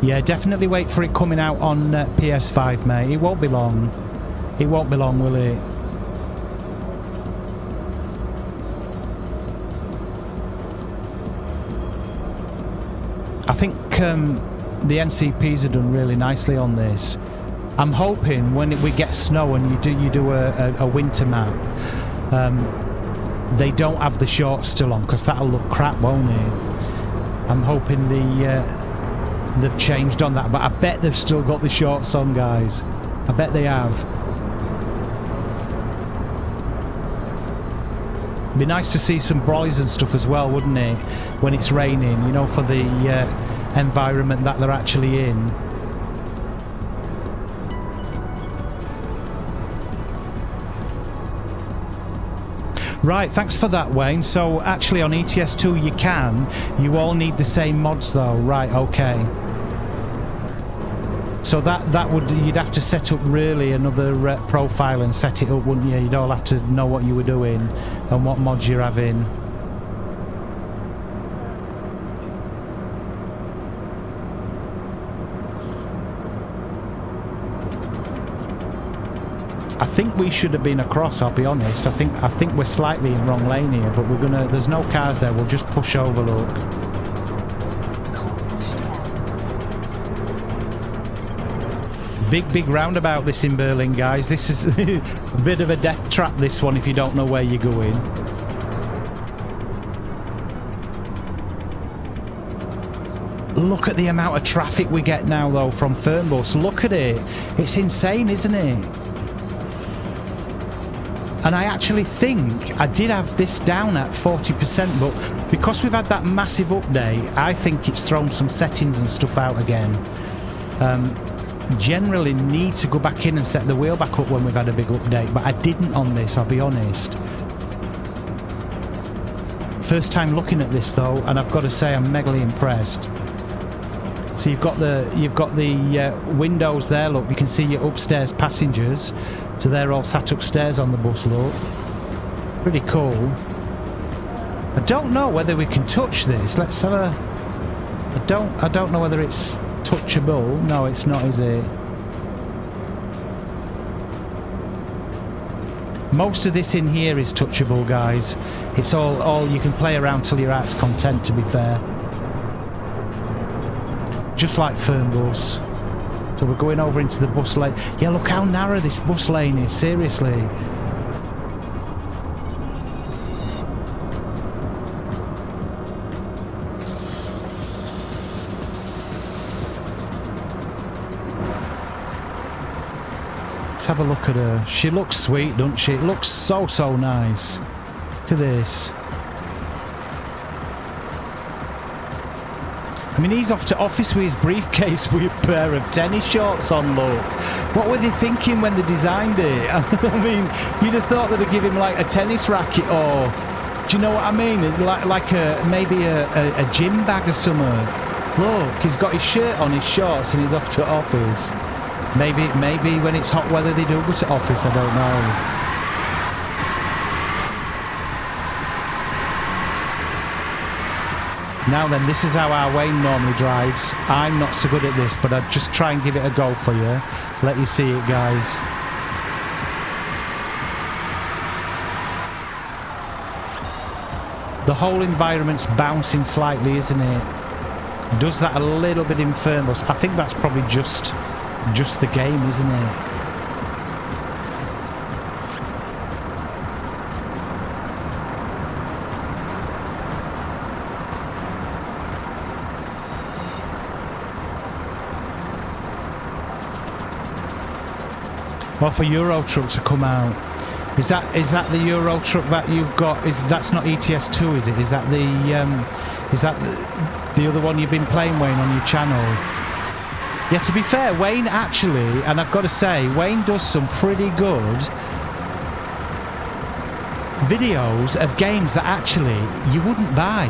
Yeah, definitely wait for it coming out on PS5, mate. It won't be long. It won't be long, will it? I think the NCPs have done really nicely on this. I'm hoping when we get snow and you do a winter map, they don't have the shorts still on, because that'll look crap, won't it? I'm hoping they've changed on that, but I bet they've still got the shorts on, guys. I bet they have. It'd be nice to see some brollies and stuff as well, wouldn't it, when it's raining, you know, for the environment that they're actually in. Right, thanks for that, Wayne. So actually on ETS2 you all need the same mods though. Right, okay. So that would, you'd have to set up really another profile and set it up, wouldn't you? You'd all have to know what you were doing and what mods you're having. I think we should have been across, I'll be honest. I think we're slightly in wrong lane here, but we're gonna, there's no cars there, we'll just push over, look. Big roundabout this in Berlin, guys. This is a bit of a death trap, this one, if you don't know where you're going. Look at the amount of traffic we get now, though, from Fernbus. Look at it. It's insane, isn't it? And I actually think I did have this down at 40%, but because we've had that massive update, I think it's thrown some settings and stuff out again. Generally need to go back in and set the wheel back up when we've had a big update, but I didn't on this, I'll be honest. First time looking at this, though, and I've got to say I'm megally impressed. So you've got the windows there, look, you can see your upstairs passengers, so they're all sat upstairs on the bus, look. Pretty cool. I don't know whether we can touch this. Let's have a... I don't know whether it's touchable. No, it's not, is it? Most of this in here is touchable, guys. It's all you can play around till your heart's content, to be fair. Just like Fernbus. So we're going over into the bus lane. Yeah, look how narrow this bus lane is, seriously. Let's have a look at her. She looks sweet, doesn't she? It looks so nice. Look at this. I mean, he's off to office with his briefcase with a pair of tennis shorts on, look. What were they thinking when they designed it? I mean, you'd have thought they'd give him like a tennis racket, or do you know what I mean? Like maybe a gym bag or something. Look, he's got his shirt on, his shorts, and he's off to office. Maybe when it's hot weather they do go to office, I don't know. Now then, this is how our Wayne normally drives. I'm not so good at this, but I'd just try and give it a go for you. Let you see it, guys. The whole environment's bouncing slightly, isn't it? Does that a little bit in Fernbus. I think that's probably just the game, isn't it? Well, for Euro trucks to come out, is that the Euro truck that you've got? That's not ETS2, is it? Is that the other one you've been playing, Wayne, on your channel? Yeah, to be fair, Wayne actually, and I've got to say, Wayne does some pretty good videos of games that actually you wouldn't buy,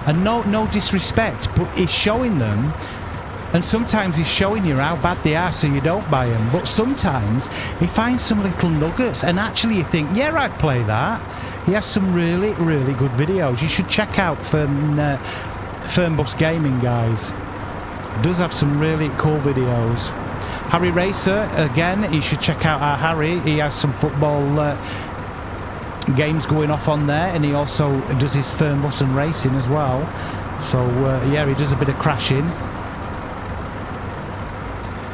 and no disrespect, but he's showing them. And sometimes he's showing you how bad they are so you don't buy them. But sometimes he finds some little nuggets and actually you think, yeah, I'd play that. He has some really good videos. You should check out Fernbus Gaming, guys. He does have some really cool videos. Harry Racer, again, you should check out our Harry. He has some football games going off on there, and he also does his Fernbus and racing as well. So, yeah, he does a bit of crashing.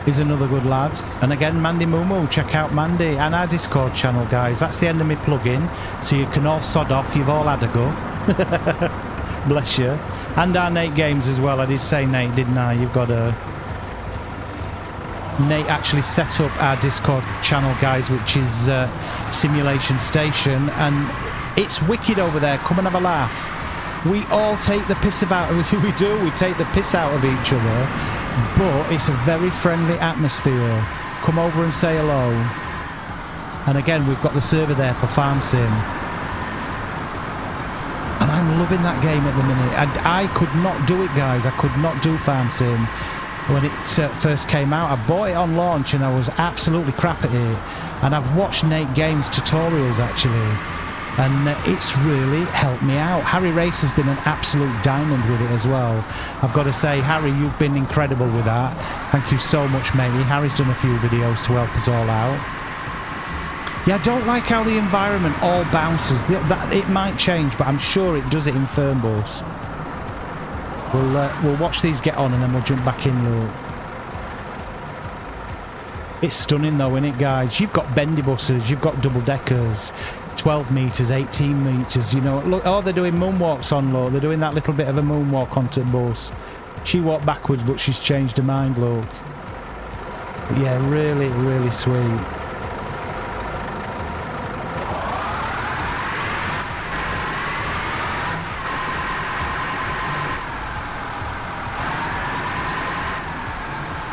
He's another good lad. And again, Mandy Mumu, check out Mandy and our Discord channel, guys. That's the end of me plug-in, so you can all sod off. You've all had a go. Bless you. And our Nate Games as well. I did say Nate, didn't I? You've got a... Nate actually set up our Discord channel, guys, which is Simulation Station, and it's wicked over there. Come and have a laugh. We all take the piss about... We do. We take the piss out of each other. But it's a very friendly atmosphere. Come over and say hello. And again, we've got the server there for Farm Sim. And I'm loving that game at the minute. And I could not do it, guys. I could not do Farm Sim when it first came out. I bought it on launch and I was absolutely crap at it. And I've watched Nate Games tutorials, actually. And it's really helped me out. Harry Race has been an absolute diamond with it as well. I've got to say, Harry, you've been incredible with that. Thank you so much, matey. Harry's done a few videos to help us all out. Yeah, I don't like how the environment all bounces. It might change, but I'm sure it does it in Fernbus. We'll watch these get on and then we'll jump back in, look. It's stunning though, isn't it, guys? You've got bendy buses, you've got double deckers, 12 metres, 18 metres, you know. Look, oh, they're doing moonwalks on, look. They're doing that little bit of a moonwalk onto the bus. She walked backwards, but she's changed her mind, look. But yeah, really, really sweet.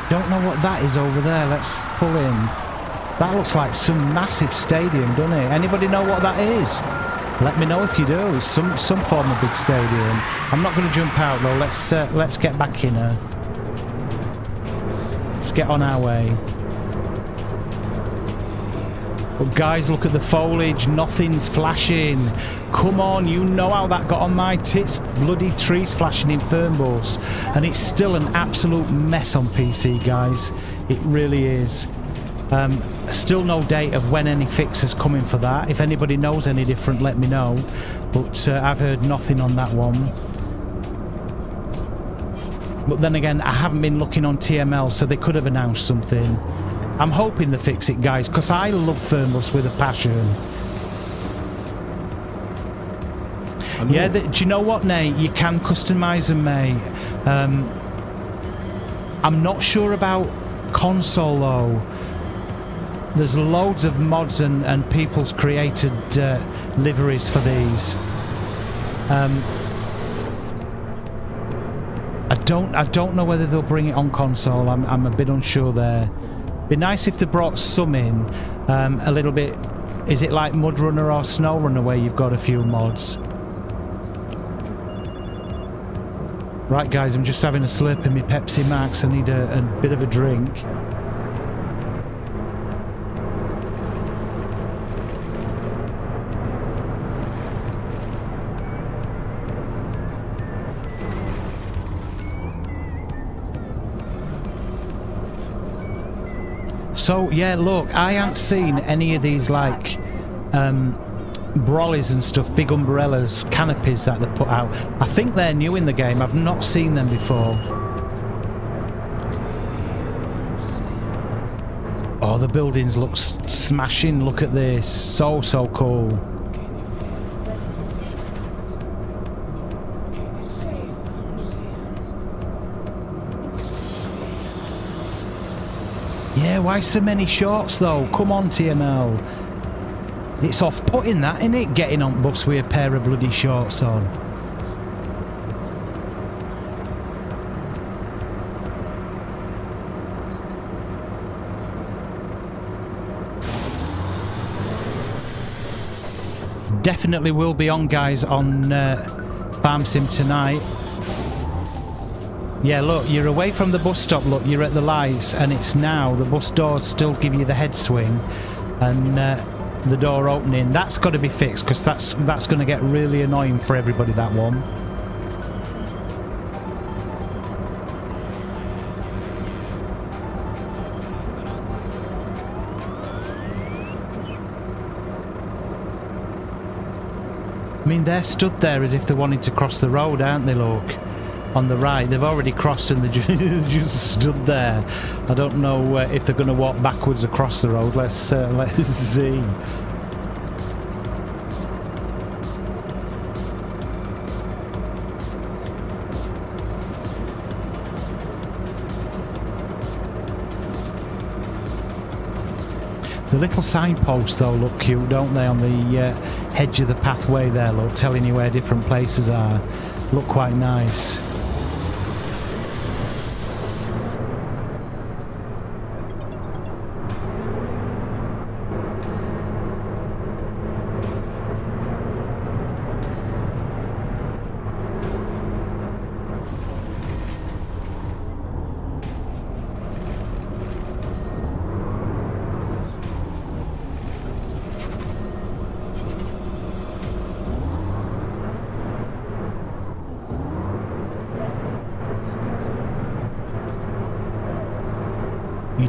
Don't know what that is over there. Let's pull in. That looks like some massive stadium, doesn't it? Anybody know what that is? Let me know if you do. It's some form of big stadium. I'm not going to jump out though. Let's get back in her. Let's get on our way. But guys, look at the foliage. Nothing's flashing. Come on, you know how that got on my tits. Bloody trees flashing in Fernbus. And it's still an absolute mess on PC, guys. It really is. Still no date of when any fix is coming for that. If anybody knows any different, let me know. But I've heard nothing on that one. But then again, I haven't been looking on TML, so they could have announced something. I'm hoping they fix it, guys, because I love Fernbus with a passion. Yeah, do you know what, Nate? You can customise them, mate. I'm not sure about console, though. There's loads of mods and people's created liveries for these. I don't know whether they'll bring it on console. I'm a bit unsure there. Be nice if they brought some in. A little bit. Is it like Mud Runner or Snow Runner where you've got a few mods? Right, guys, I'm just having a slurp in my Pepsi Max. I need a bit of a drink. So, yeah, look, I haven't seen any of these, like, brollies and stuff, big umbrellas, canopies that they put out. I think they're new in the game. I've not seen them before. Oh, the buildings look smashing. Look at this. So cool. Yeah, why so many shorts though? Come on, TML. It's off-putting that, isn't it? Getting on bus with a pair of bloody shorts on. Definitely will be on, guys, on Farm Sim tonight. Yeah, look, you're away from the bus stop, look, you're at the lights, and it's now, the bus doors still give you the head swing, and the door opening. That's got to be fixed, because that's going to get really annoying for everybody, that one. I mean, they're stood there as if they wanted to cross the road, aren't they, look? On the right, they've already crossed and they're just stood there. I don't know if they're going to walk backwards across the road. Let's see. The little signposts though look cute, don't they, on the hedge of the pathway there, look, telling you where different places are. Look quite nice.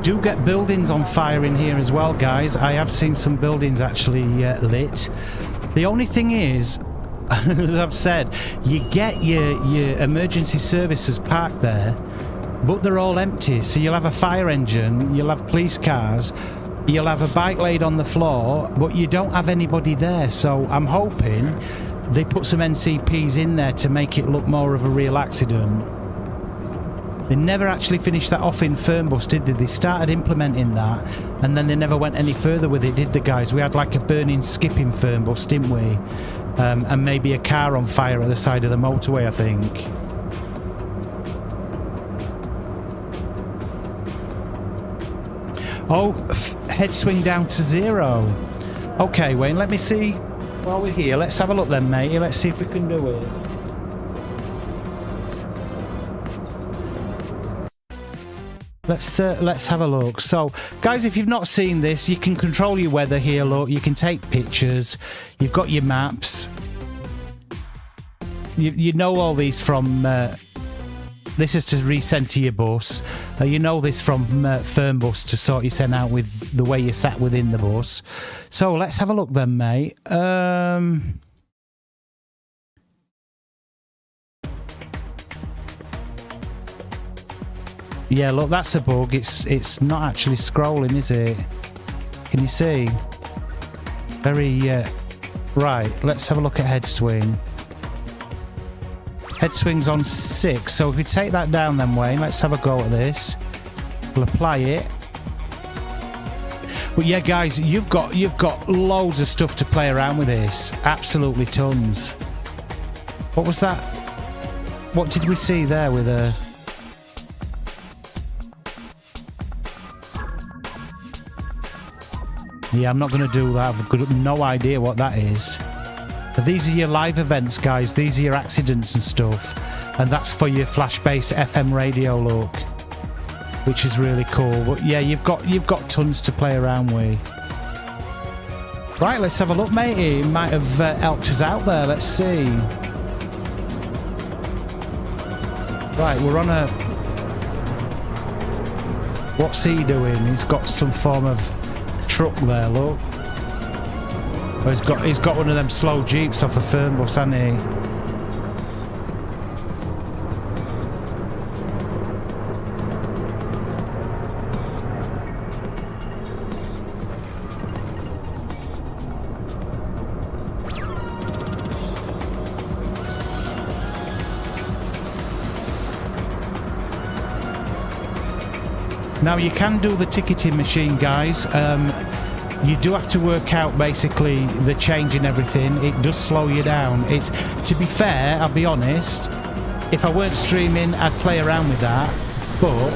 do get buildings on fire in here as well, guys. I have seen some buildings actually lit. The only thing is, as I've said, you get your emergency services parked there, but they're all empty. So you'll have a fire engine, you'll have police cars, you'll have a bike laid on the floor, but you don't have anybody there. So I'm hoping they put some NCPs in there to make it look more of a real accident. They never actually finished that off in Fernbus, did they? They started implementing that, and then they never went any further with it, did the guys? We had like a burning skip in Fernbus, didn't we? And maybe a car on fire at the side of the motorway, I think. Oh, head swing down to 0. Okay, Wayne, let me see. While we're here, let's have a look then, matey. Let's see if we can do it. Let's have a look. So, guys, if you've not seen this, you can control your weather here. Look, you can take pictures. You've got your maps. You know all these from. This is to recenter your bus. You know this from Fernbus to sort your send out with the way you sat within the bus. So let's have a look then, mate. Yeah, look, that's a bug. It's not actually scrolling, is it? Can you see? Very, right, let's have a look at head swing. Head swing's on 6, so if we take that down then, Wayne, let's have a go at this. We'll apply it. But yeah, guys, you've got loads of stuff to play around with this. Absolutely tons. What was that? What did we see there with a... Yeah, I'm not going to do that. I've got no idea what that is. But these are your live events, guys. These are your accidents and stuff. And that's for your flash-based FM radio look, which is really cool. But yeah, you've got tons to play around with. Right, let's have a look, matey. It might have helped us out there. Let's see. Right, we're on a... What's he doing? He's got some form of truck there, look. Oh, he's got one of them slow jeeps off a Fernbus, hasn't he? Now you can do the ticketing machine, guys. You do have to work out basically the change in everything. It does slow you down. To be fair, I'll be honest, if I weren't streaming, I'd play around with that. But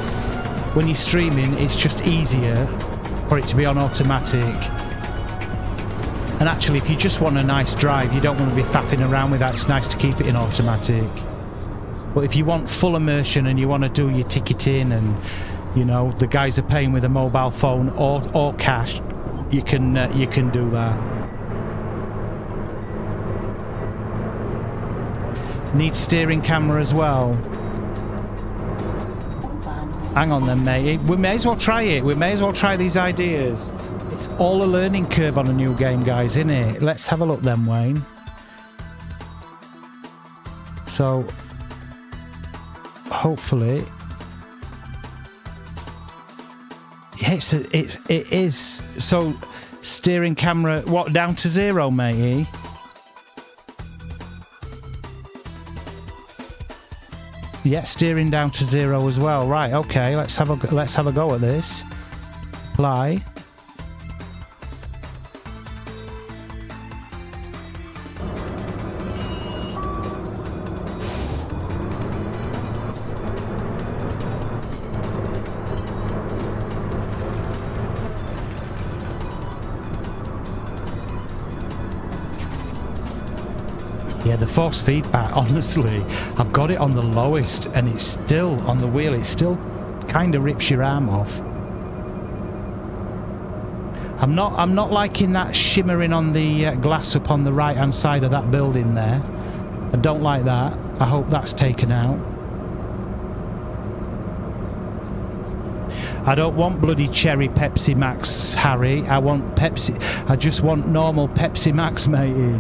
when you're streaming, it's just easier for it to be on automatic. And actually, if you just want a nice drive, you don't want to be faffing around with that. It's nice to keep it in automatic. But if you want full immersion and you want to do your ticketing and, you know, the guys are paying with a mobile phone or cash, you can do that. Need steering camera as well. Hang on then, mate. We may as well try it. We may as well try these ideas. It's all a learning curve on a new game, guys, isn't it? Let's have a look then, Wayne. So, hopefully... Yeah, it is. So, steering camera, what, down to 0, matey? Yeah, steering down to 0 as well. Right, okay, let's have a go at this. Apply. Yeah, the force feedback, honestly, I've got it on the lowest and it's still on the wheel, it still kind of rips your arm off. I'm not liking that shimmering on the glass up on the right hand side of that building there. I don't like that. I hope that's taken out. I don't want bloody cherry Pepsi Max, Harry. I want Pepsi. I just want normal Pepsi Max, matey.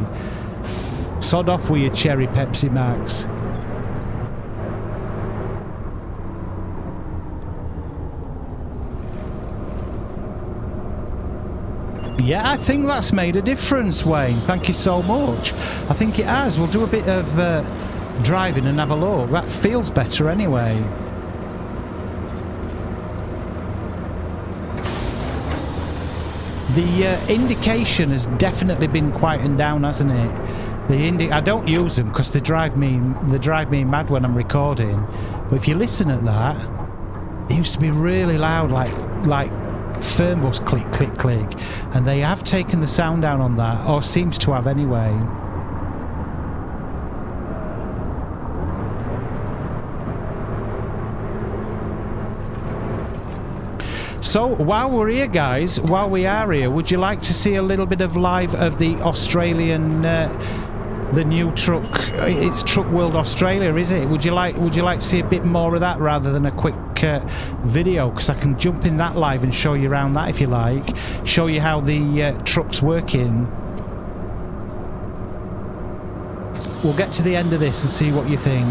Sod off with your cherry Pepsi Max. Yeah, I think that's made a difference, Wayne. Thank you so much. I think it has. We'll do a bit of driving and have a look. That feels better anyway. The indication has definitely been quietened down, hasn't it? I don't use them because they drive me mad when I'm recording. But if you listen at that, it used to be really loud, like Fernbus click click click, and they have taken the sound down on that, or seems to have anyway. So while we're here, guys, while we are here, would you like to see a little bit of live of the Australian the new truck? It's Truck World Australia, is it? Would you like to see a bit more of that rather than a quick video? Because I can jump in that live and show you around that if you like. Show you how the truck's working. We'll get to the end of this and see what you think.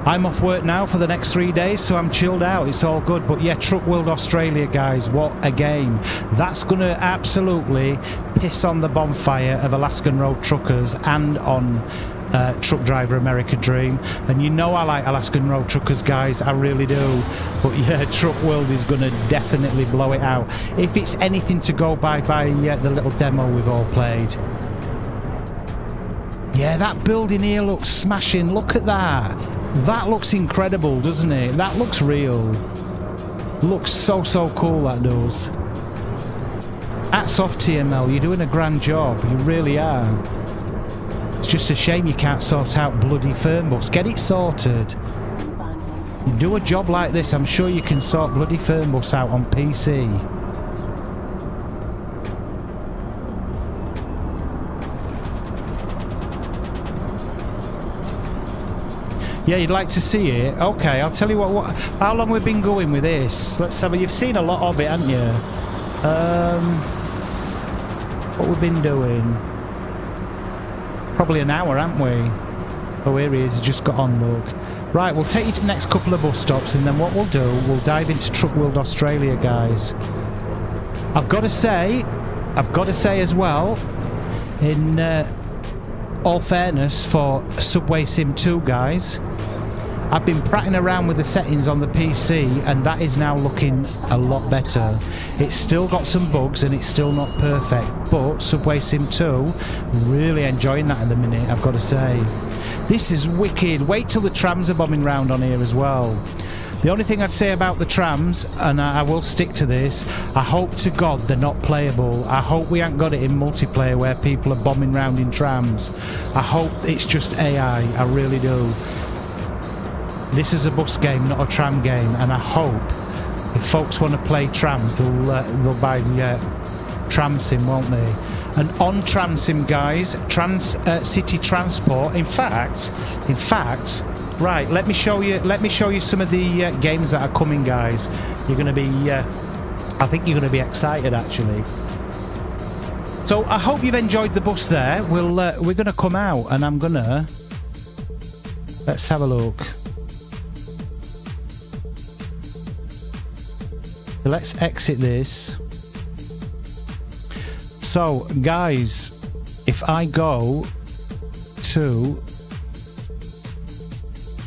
I'm off work now for the next 3 days, so I'm chilled out. It's all good. But yeah, Truck World Australia, guys, what a game. That's going to absolutely piss on the bonfire of Alaskan Road Truckers and on Truck Driver America Dream. And you know I like Alaskan Road Truckers, guys. I really do. But yeah, Truck World is going to definitely blow it out. If it's anything to go by the little demo we've all played. Yeah, that building here looks smashing. Look at that. That looks incredible, doesn't it? That looks real. Looks so cool, that does. Hats off, TML. You're doing a grand job. You really are. It's just a shame you can't sort out bloody Fernbus. Get it sorted. You do a job like this, I'm sure you can sort bloody Fernbus out on PC. Yeah, you'd like to see it? Okay, I'll tell you what how long we've been going with this. Let's have a... You've seen a lot of it, haven't you? What we've been doing? Probably an hour, haven't we? Oh, here he is. He's just got on, look. Right, we'll take you to the next couple of bus stops, and then what we'll do, we'll dive into Truck World Australia, guys. I've got to say as well, in all fairness for Subway Sim 2, guys, I've been prattling around with the settings on the PC, and that is now looking a lot better. It's still got some bugs and it's still not perfect, but Subway Sim 2, really enjoying that in the minute, I've got to say. This is wicked. Wait till the trams are bombing round on here as well. The only thing I'd say about the trams, and I will stick to this, I hope to God they're not playable. I hope we haven't got it in multiplayer where people are bombing round in trams. I hope it's just AI, I really do. This is a bus game, not a tram game, and I hope if folks want to play trams, they'll buy Tram Sim, won't they? And on Tram Sim, guys, City Transport. In fact, right. Let me show you some of the games that are coming, guys. You're going to be, I think you're going to be excited actually. So I hope you've enjoyed the bus there. We're going to come out, and I'm gonna. Let's have a look. Let's exit this. So, guys, if I go to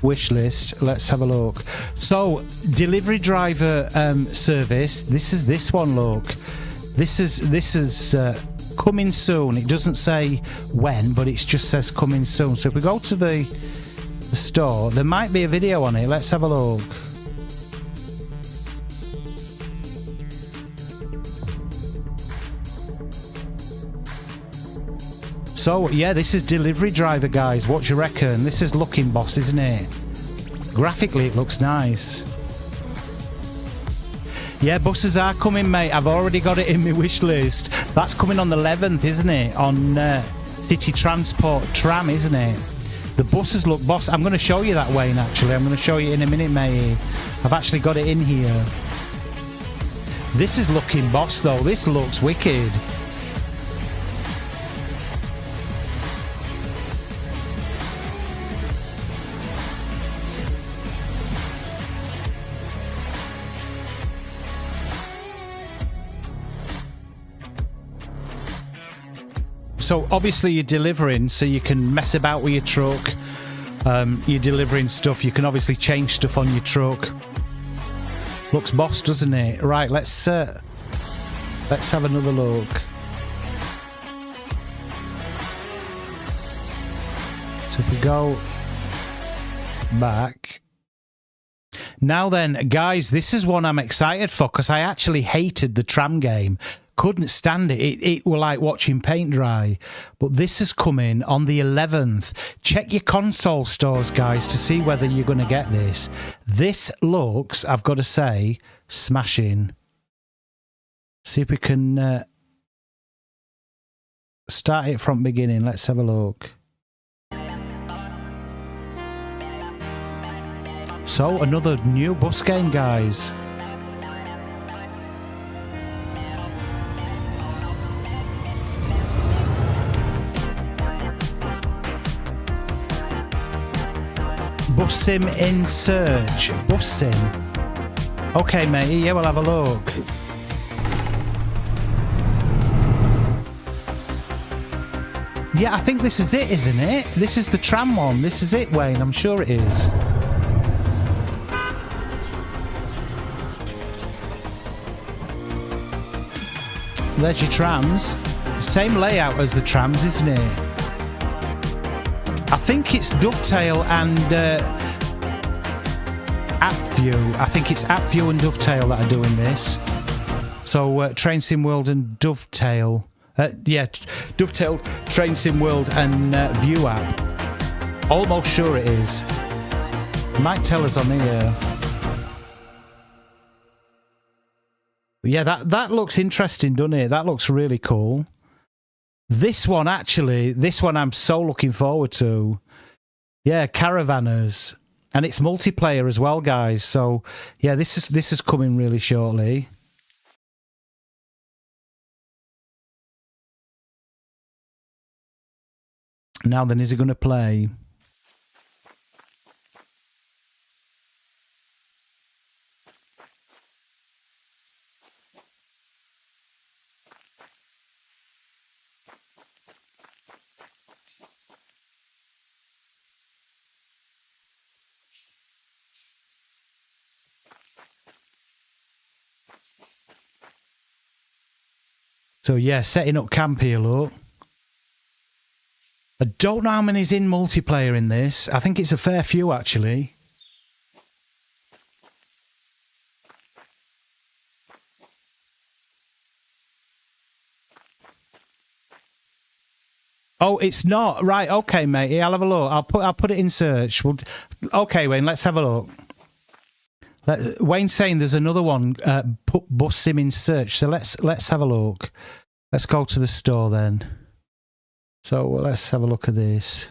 wish list, let's have a look. So, delivery driver service. This is this one. Look, this is coming soon. It doesn't say when, but it just says coming soon. So, if we go to the store, there might be a video on it. Let's have a look. So, yeah, this is delivery driver, guys. What do you reckon? This is looking boss, isn't it? Graphically, it looks nice. Yeah, buses are coming, mate. I've already got it in my wish list. That's coming on the 11th, isn't it? On City Transport Tram, isn't it? The buses look boss. I'm going to show you that, Wayne, actually. I'm going to show you in a minute, mate. I've actually got it in here. This is looking boss though. This looks wicked. So obviously you're delivering, so you can mess about with your truck. You're delivering stuff. You can obviously change stuff on your truck. Looks boss, doesn't it? Right, let's have another look. So if we go back. Now then, guys, this is one I'm excited for because I actually hated the tram game. Couldn't stand it. It were like watching paint dry. But this is coming on the 11th. Check your console stores, guys, to see whether you're going to get this. This looks, I've got to say, smashing. See if we can start it from beginning. Let's have a look. So, another new bus game, guys. Bus sim in search. Bus sim. Okay, mate. Yeah, we'll have a look. Yeah, I think this is it, isn't it? This is the tram one. This is it, Wayne. I'm sure it is. There's your trams. Same layout as the trams, isn't it? I think it's Dovetail and AppView. I think it's AppView and Dovetail that are doing this. So Train Sim World and Dovetail. Yeah, Dovetail, Train Sim World and View App. Almost sure it is. Might tell us on here. But yeah, that looks interesting, doesn't it? That looks really cool. This one, actually, I'm so looking forward to. Yeah, Caravanners. And it's multiplayer as well, guys. So, yeah, this is coming really shortly. Now then, is he going to play? So yeah, setting up camp here, look. I don't know how many's in multiplayer in this. I think it's a fair few, actually. Oh, it's not. Right, okay, mate. I'll have a look. I'll put it in search. Okay, Wayne, let's have a look. Wayne's saying there's another one, put bus sim in search. So let's have a look. Let's go to the store then. So let's have a look at this.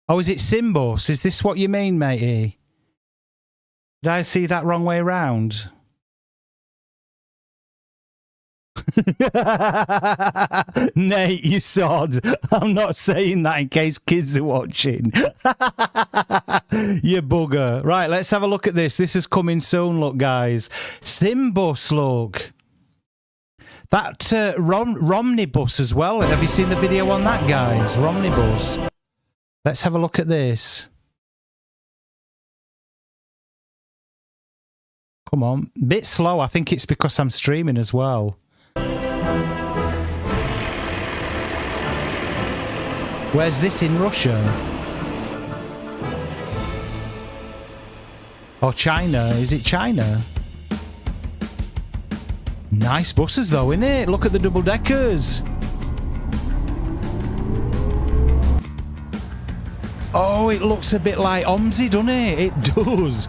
Oh, is it Simbus? Is this what you mean, matey? Did I see that wrong way round? Nate, you sod. I'm not saying that in case kids are watching. You bugger. Right, let's have a look at this. This is coming soon, look, guys. Simbus, look. That Romney bus as well. Have you seen the video on that, guys? Romney bus. Let's have a look at this. Come on. Bit slow. I think it's because I'm streaming as well. Where's this in Russia? Or China? Is it China? Nice buses though, innit? Look at the double deckers. Oh, it looks a bit like OMSI, doesn't it? It does.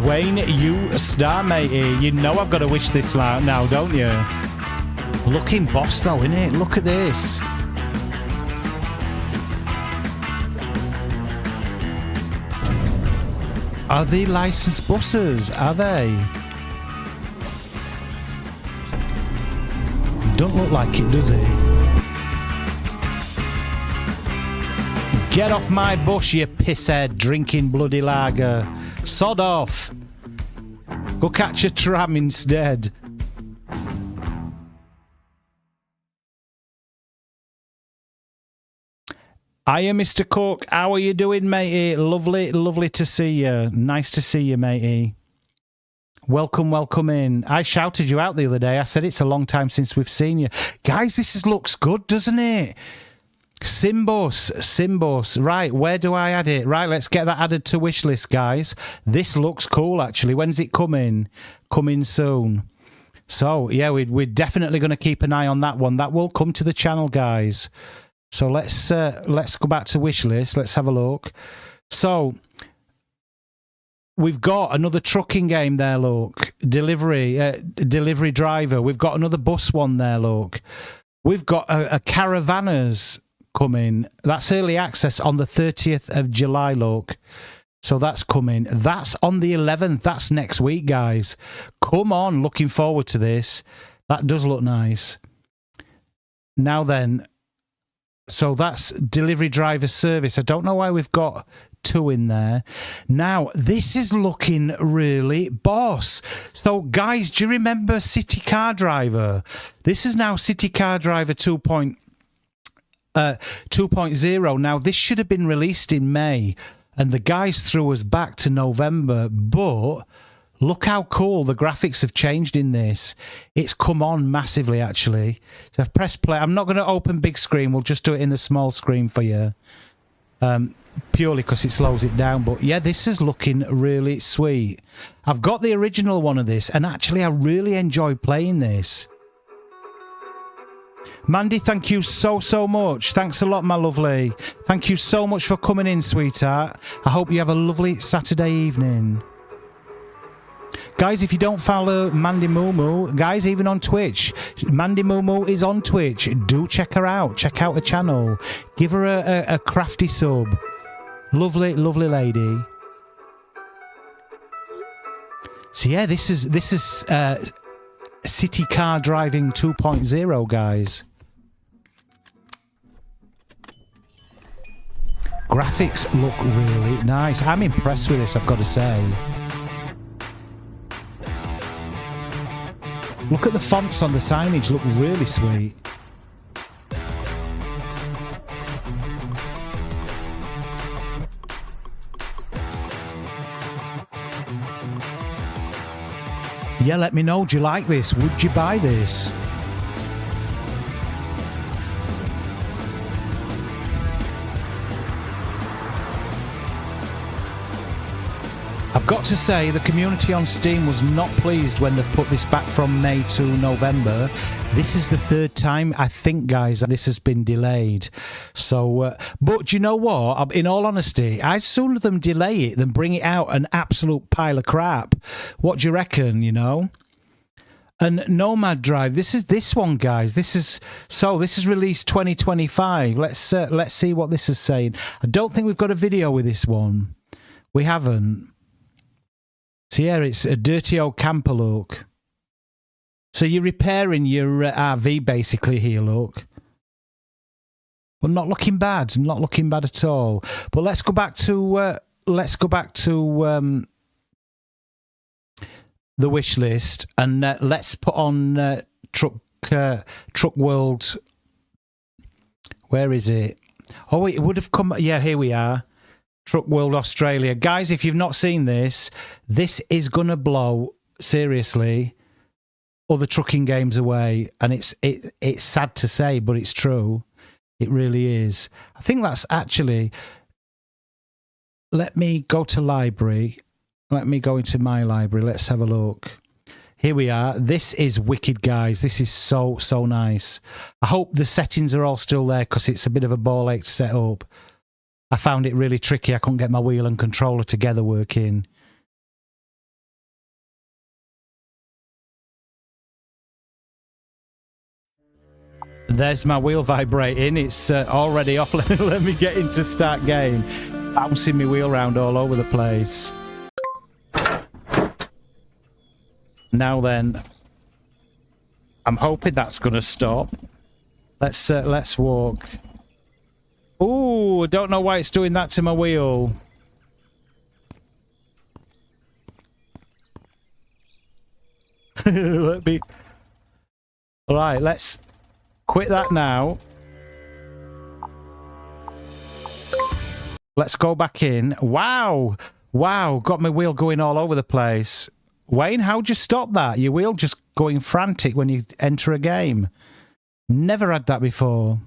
Wayne, you star, matey. You know I've got to wish this now, don't you? Looking boss, though, innit? Look at this. Are they licensed buses? Are they? Don't look like it, does it? Get off my bus, you pisshead, drinking bloody lager. Sod off. Go catch a tram instead. Hiya, Mr. Cook. How are you doing, matey? Lovely to see you. Nice to see you, matey. Welcome in. I shouted you out the other day. I said it's a long time since we've seen you. Guys, looks good, doesn't it? Simbos. Right, where do I add it? Right, let's get that added to wish list, guys. This looks cool, actually. When's it coming? Coming soon. So, yeah, we're definitely going to keep an eye on that one. That will come to the channel, guys. So let's go back to wish list. Let's have a look. So we've got another trucking game there, look. Delivery driver. We've got another bus one there, look. We've got a Caravanners coming. That's early access on the 30th of July, look. So that's coming. That's on the 11th. That's next week, guys. Come on, looking forward to this. That does look nice. Now then, so that's delivery driver service. I don't know why we've got 2 in there. Now, this is looking really boss. So, guys, do you remember City Car Driver? This is now City Car Driver 2.0. Now, this should have been released in May, and the guys threw us back to November, but look how cool the graphics have changed in this. It's come on massively, actually. So I've pressed play. I'm not going to open big screen. We'll just do it in the small screen for you. Purely because it slows it down. But yeah, this is looking really sweet. I've got the original one of this, and actually I really enjoy playing this. Mandy, thank you so much. Thanks a lot, my lovely. Thank you so much for coming in, sweetheart. I hope you have a lovely Saturday evening. Guys, if you don't follow Mandy Moo, guys, even on Twitch, Mandy Moo is on Twitch. Do check her out. Check out her channel. Give her a crafty sub. Lovely lady. So yeah, this is City Car Driving 2.0, guys. Graphics look really nice. I'm impressed with this, I've got to say. Look at the fonts on the signage, look really sweet. Yeah, let me know, do you like this? Would you buy this? I've got to say, the community on Steam was not pleased when they put this back from May to November. This is the 3rd time, I think, guys, that this has been delayed. So, but do you know what? In all honesty, I'd sooner them delay it than bring it out an absolute pile of crap. What do you reckon, you know? And Nomad Drive, this is this one, guys. This is released 2025. Let's see what this is saying. I don't think we've got a video with this one. We haven't. So yeah, it's a dirty old camper, look. So you're repairing your RV basically here, look. Well, not looking bad at all. But let's go back to the wish list, and let's put on Truck World. Where is it? Oh, it would have come. Yeah, here we are. Truck World Australia. Guys, if you've not seen this, this is going to blow, seriously, other trucking games away. And it's sad to say, but it's true. It really is. I think that's actually... Let me go to library. Let me go into my library. Let's have a look. Here we are. This is wicked, guys. This is so nice. I hope the settings are all still there, because it's a bit of a ball ache to set up. I found it really tricky. I couldn't get my wheel and controller together working. There's my wheel vibrating. It's already off. Let me get into start game. Bouncing my wheel around all over the place. Now then, I'm hoping that's going to stop. Let's walk. Ooh, I don't know why it's doing that to my wheel. Let me... Alright, let's quit that now. Let's go back in. Wow! Wow, got my wheel going all over the place. Wayne, how'd you stop that? Your wheel just going frantic when you enter a game. Never had that before.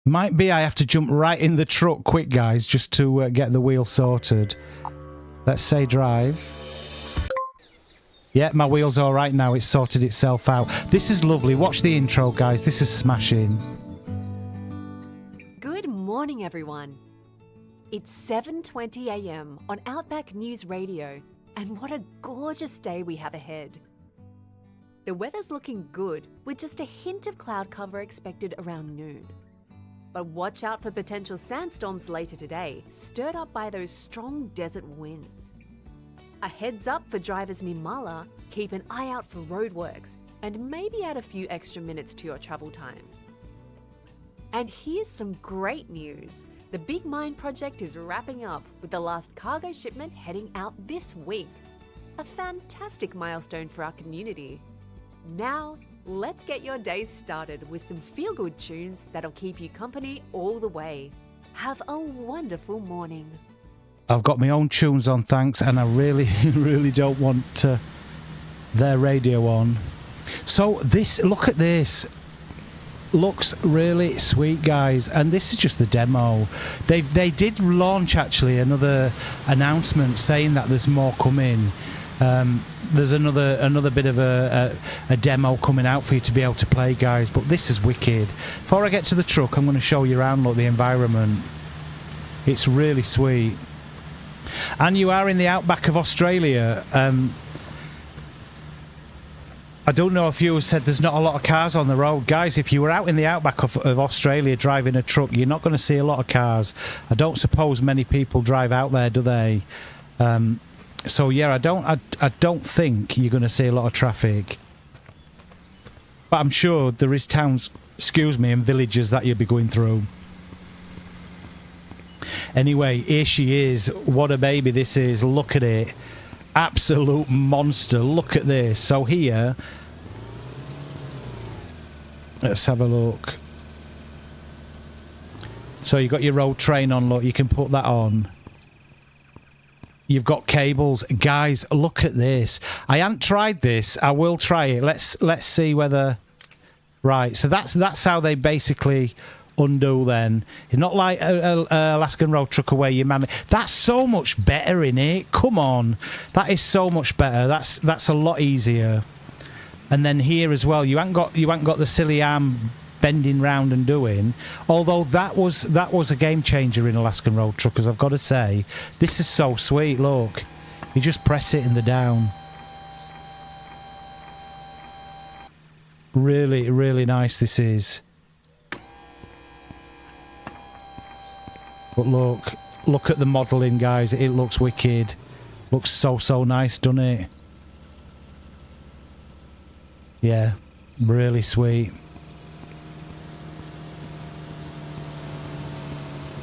Might be I have to jump right in the truck quick, guys, just to get the wheel sorted. Let's say drive. Yeah, my wheel's all right now. It's sorted itself out. This is lovely. Watch the intro, guys. This is smashing. Good morning, everyone. It's 7:20 a.m. on Outback News Radio, and what a gorgeous day we have ahead. The weather's looking good, with just a hint of cloud cover expected around noon. But watch out for potential sandstorms later today, stirred up by those strong desert winds. A heads up for drivers near Mala, keep an eye out for roadworks, and maybe add a few extra minutes to your travel time. And here's some great news. The Big Mine project is wrapping up, with the last cargo shipment heading out this week. A fantastic milestone for our community. Now, let's get your day started with some feel-good tunes that'll keep you company all the way. Have a wonderful morning. I've got my own tunes on, thanks, and I really, really don't want their radio on. So this, look at this. Looks really sweet, guys, and this is just the demo. They did launch actually another announcement saying that there's more coming. There's another bit of a demo coming out for you to be able to play, guys, but this is wicked. Before I get to the truck, I'm going to show you around, look, the environment. It's really sweet. And you are in the outback of Australia. I don't know if you said there's not a lot of cars on the road. Guys, if you were out in the outback of Australia driving a truck, you're not going to see a lot of cars. I don't suppose many people drive out there, do they? So yeah, I don't think you're going to see a lot of traffic. But I'm sure there is towns, excuse me, and villages that you'll be going through. Anyway, here she is. What a baby this is. Look at it. Absolute monster. Look at this. So here, let's have a look. So you've got your road train on, look, you can put that on. You've got cables. Guys, look at this. I haven't tried this. I will try it. Let's see whether... Right, so that's how they basically undo then. It's not like Alaskan Road Trucker where you man. That's so much better in it. Come on. That is so much better. That's a lot easier. And then here as well, you ain't got the silly arm bending round and doing. Although that was a game changer in Alaskan Road Truckers, I've got to say. This is so sweet, look. You just press it in the down. Really, really nice this is. But look at the modelling, guys. It looks wicked. Looks so nice, doesn't it? Yeah, really sweet.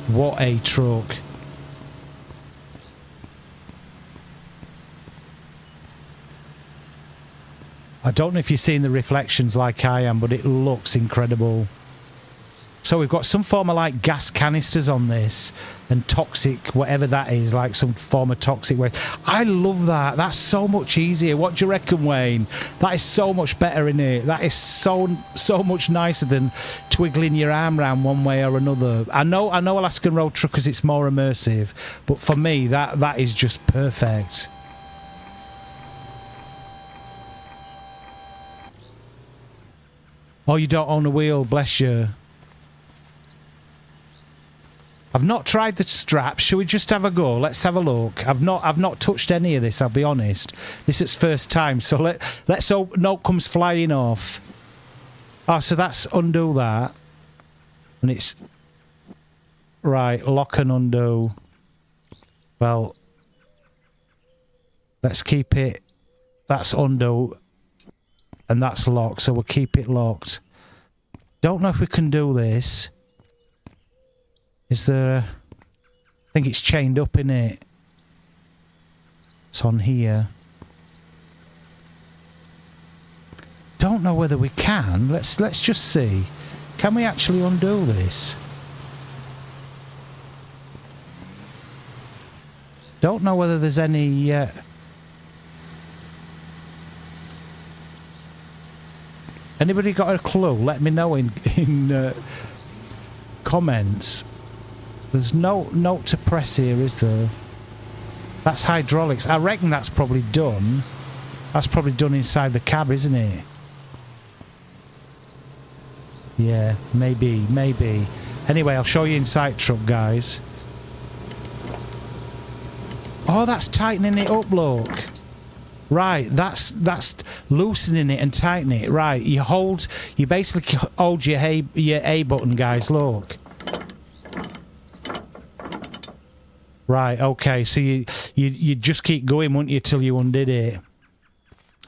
What a truck. I don't know if you're seeing the reflections like I am, but it looks incredible. So we've got some form of like gas canisters on this and toxic, whatever that is, like some form of toxic waste. I love that. That's so much easier. What do you reckon, Wayne? That is so much better, in it. That is so much nicer than twiggling your arm around one way or another. I know Alaskan Road Truckers, it's more immersive, but for me, that is just perfect. Oh, you don't own a wheel, bless you. I've not tried the straps. Shall we just have a go? Let's have a look. I've not touched any of this, I'll be honest. This is first time, so let's hope no comes flying off. Oh, so that's undo that. And it's... Right, lock and undo. Well, let's keep it... That's undo. And that's locked, so we'll keep it locked. Don't know if we can do this. Is there... I think it's chained up, innit? It's on here. Don't know whether we can. Let's just see. Can we actually undo this? Don't know whether there's any... Anybody got a clue? Let me know in comments. There's no note to press here, is there? That's hydraulics. I reckon that's probably done. That's probably done inside the cab, isn't it? Yeah, maybe. Anyway, I'll show you inside truck, guys. Oh, that's tightening it up, look. Right, that's loosening it and tightening it. Right, you basically hold your A button, guys, look. Right, okay, so you just keep going, wouldn't you, till you undid it.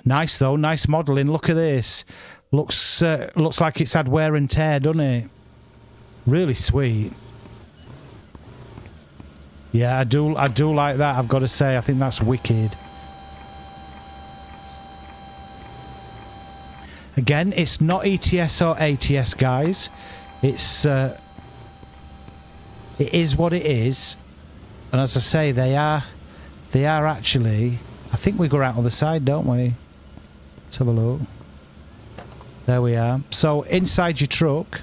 Nice though, nice modelling. Look at this. Looks like it's had wear and tear, doesn't it? Really sweet. Yeah, I do like that, I've got to say. I think that's wicked. Again, it's not ETS or ATS, guys. It is what it is. And as I say, they are actually... I think we go out on the side, don't we? Let's have a look. There we are. So, inside your truck,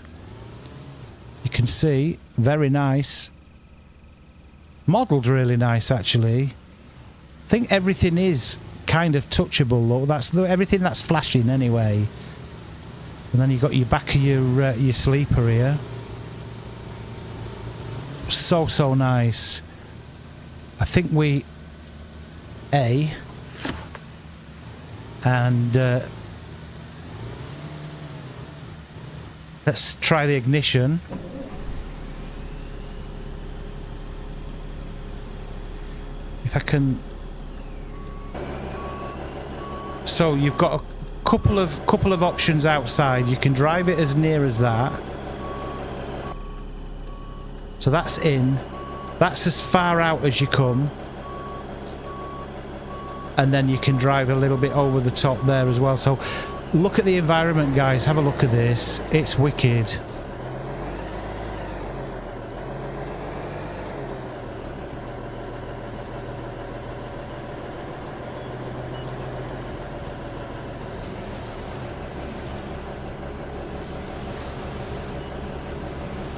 you can see, very nice. Modelled really nice, actually. I think everything is kind of touchable, look. That's everything that's flashing, anyway. And then you've got your back of your sleeper here. So nice. I think we... And... let's try the ignition. If I can... So you've got a couple of options outside. You can drive it as near as that. So that's in. That's as far out as you come. And then you can drive a little bit over the top there as well. So look at the environment, guys. Have a look at this. It's wicked.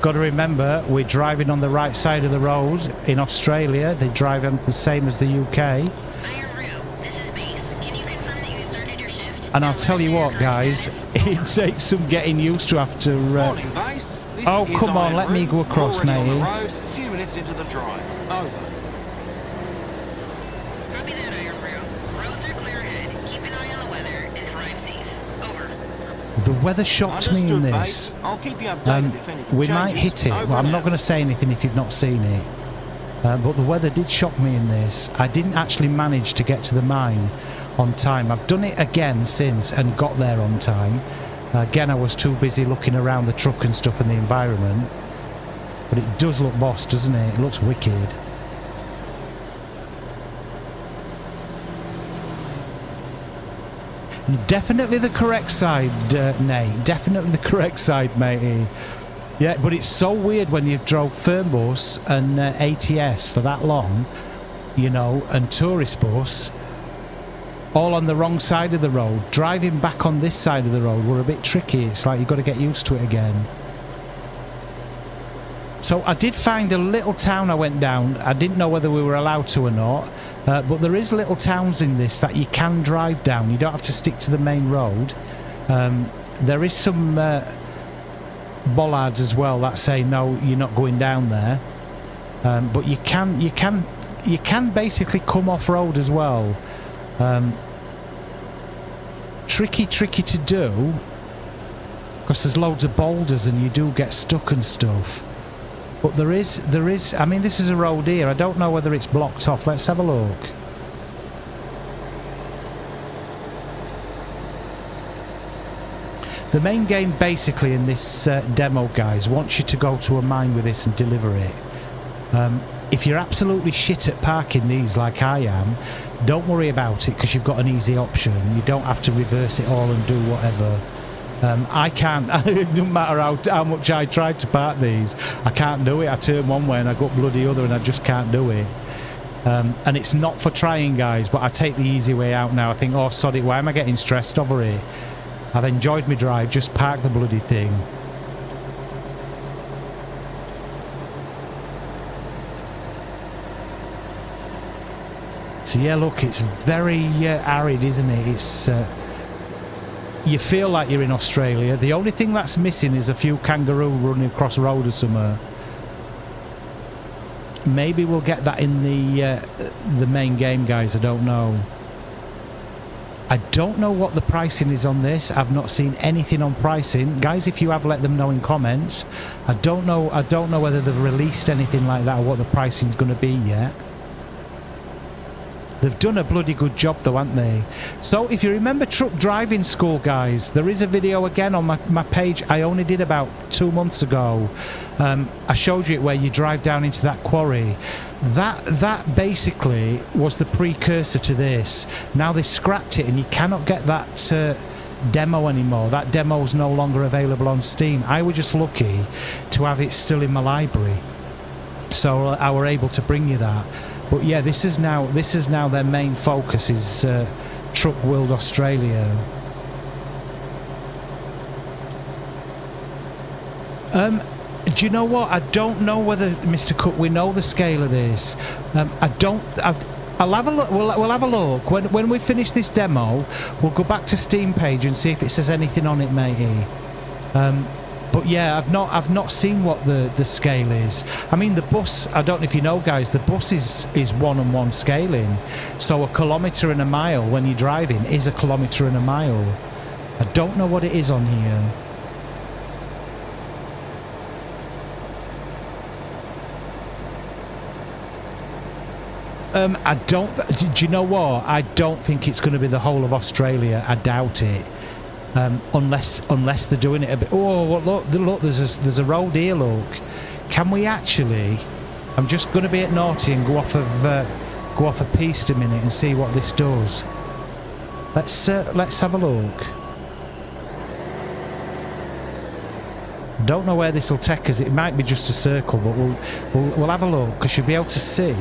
Got to remember, we're driving on the right side of the road. In Australia, they drive on the same as the UK. And I'll tell you what, guys, it takes some getting used to after... Morning, Base. Oh, come on, let me go across, matey. A few minutes into the drive. Over. Copy that, Iron Brew. Roads are clear ahead. Keep an eye on the weather and drive safe. Over. The weather shocked me in this. I'll keep you updated if anything We changes. might hit it. Well, I'm not going to say anything if you've not seen it. But the weather did shock me in this. I didn't actually manage to get to the mine on time. I've done it again since and got there on time. Again, I was too busy looking around the truck and stuff and the environment. But it does look boss, doesn't it? It looks wicked. Definitely the correct side, Nate. Definitely the correct side, matey. Yeah, but it's so weird when you've drove Fernbus and ATS for that long, you know, and tourist bus, all on the wrong side of the road. Driving back on this side of the road were a bit tricky. It's like you've got to get used to it again. So I did find a little town I went down. I didn't know whether we were allowed to or not. But there is little towns in this that you can drive down. You don't have to stick to the main road. There is some bollards as well that say, no, you're not going down there. But you can basically come off road as well. Tricky to do, because there's loads of boulders and you do get stuck and stuff. But there is. I mean, this is a road here. I don't know whether it's blocked off. Let's have a look. The main game basically in this demo, guys, wants you to go to a mine with this and deliver it. If you're absolutely shit at parking these like I am, don't worry about it because you've got an easy option. You don't have to reverse it all and do whatever. I can't. It doesn't matter how much I tried to park these. I can't do it. I turn one way and I go bloody other and I just can't do it. And it's not for trying, guys, but I take the easy way out now. I think, oh, sod it, why am I getting stressed over it? I've enjoyed my drive, just park the bloody thing. So yeah, look, it's very arid, isn't it? It's you feel like you're in Australia. The only thing that's missing is a few kangaroo running across the road or somewhere. Maybe we'll get that in the main game, guys. I don't know. I don't know what the pricing is on this. I've not seen anything on pricing, guys. If you have, let them know in comments. I don't know whether they've released anything like that or what the pricing's going to be yet. They've done a bloody good job though, haven't they? So if you remember Truck Driving School, guys, there is a video again on my page. I only did about 2 months ago. I showed you it where you drive down into that quarry. That basically was the precursor to this. Now they scrapped it and you cannot get that demo anymore. That demo's no longer available on Steam. I was just lucky to have it still in my library, so I were able to bring you that. But yeah, this is now their main focus is Truck World Australia. Do you know what? I don't know whether, Mr. Cook, we know the scale of this. I'll have a look. We'll have a look when we finish this demo. We'll go back to Steam page and see if it says anything on it, matey. But yeah, I've not seen what the scale is. I mean, the bus, I don't know if you know, guys, the bus is 1:1 scaling. So a kilometre and a mile when you're driving is a kilometre and a mile. I don't know what it is on here. Do you know what? I don't think it's going to be the whole of Australia. I doubt it. Unless they're doing it a bit. Oh, look! There's a road here. Look, can we actually? I'm just going to be at naughty and go off a piste a minute and see what this does. Let's have a look. Don't know where this will take us. It might be just a circle, but we'll have a look because you'll be able to see.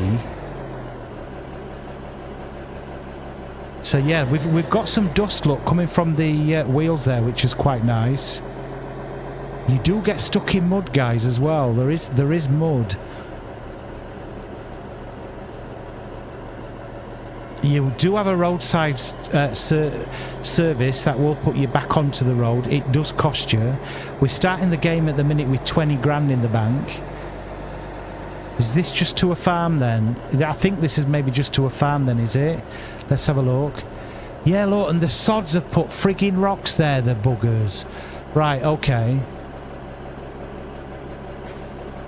So yeah, we've got some dust, look, coming from the wheels there, which is quite nice. You do get stuck in mud, guys, as well. There is mud. You do have a roadside service that will put you back onto the road. It does cost you. We're starting the game at the minute with 20 grand in the bank. Is this just to a farm then? I think this is maybe just to a farm then, is it? Let's have a look. Yeah, look, and the sods have put frigging rocks there, the buggers. Right, okay.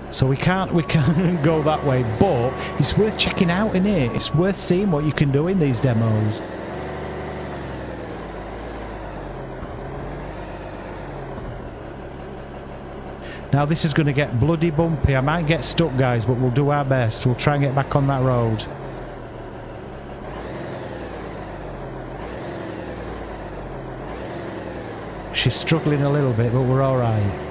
So we can't go that way, but it's worth checking out, isn't it? It's worth seeing what you can do in these demos. Now this is going to get bloody bumpy. I might get stuck, guys, but we'll do our best. We'll try and get back on that road. She's struggling a little bit, but we're all right.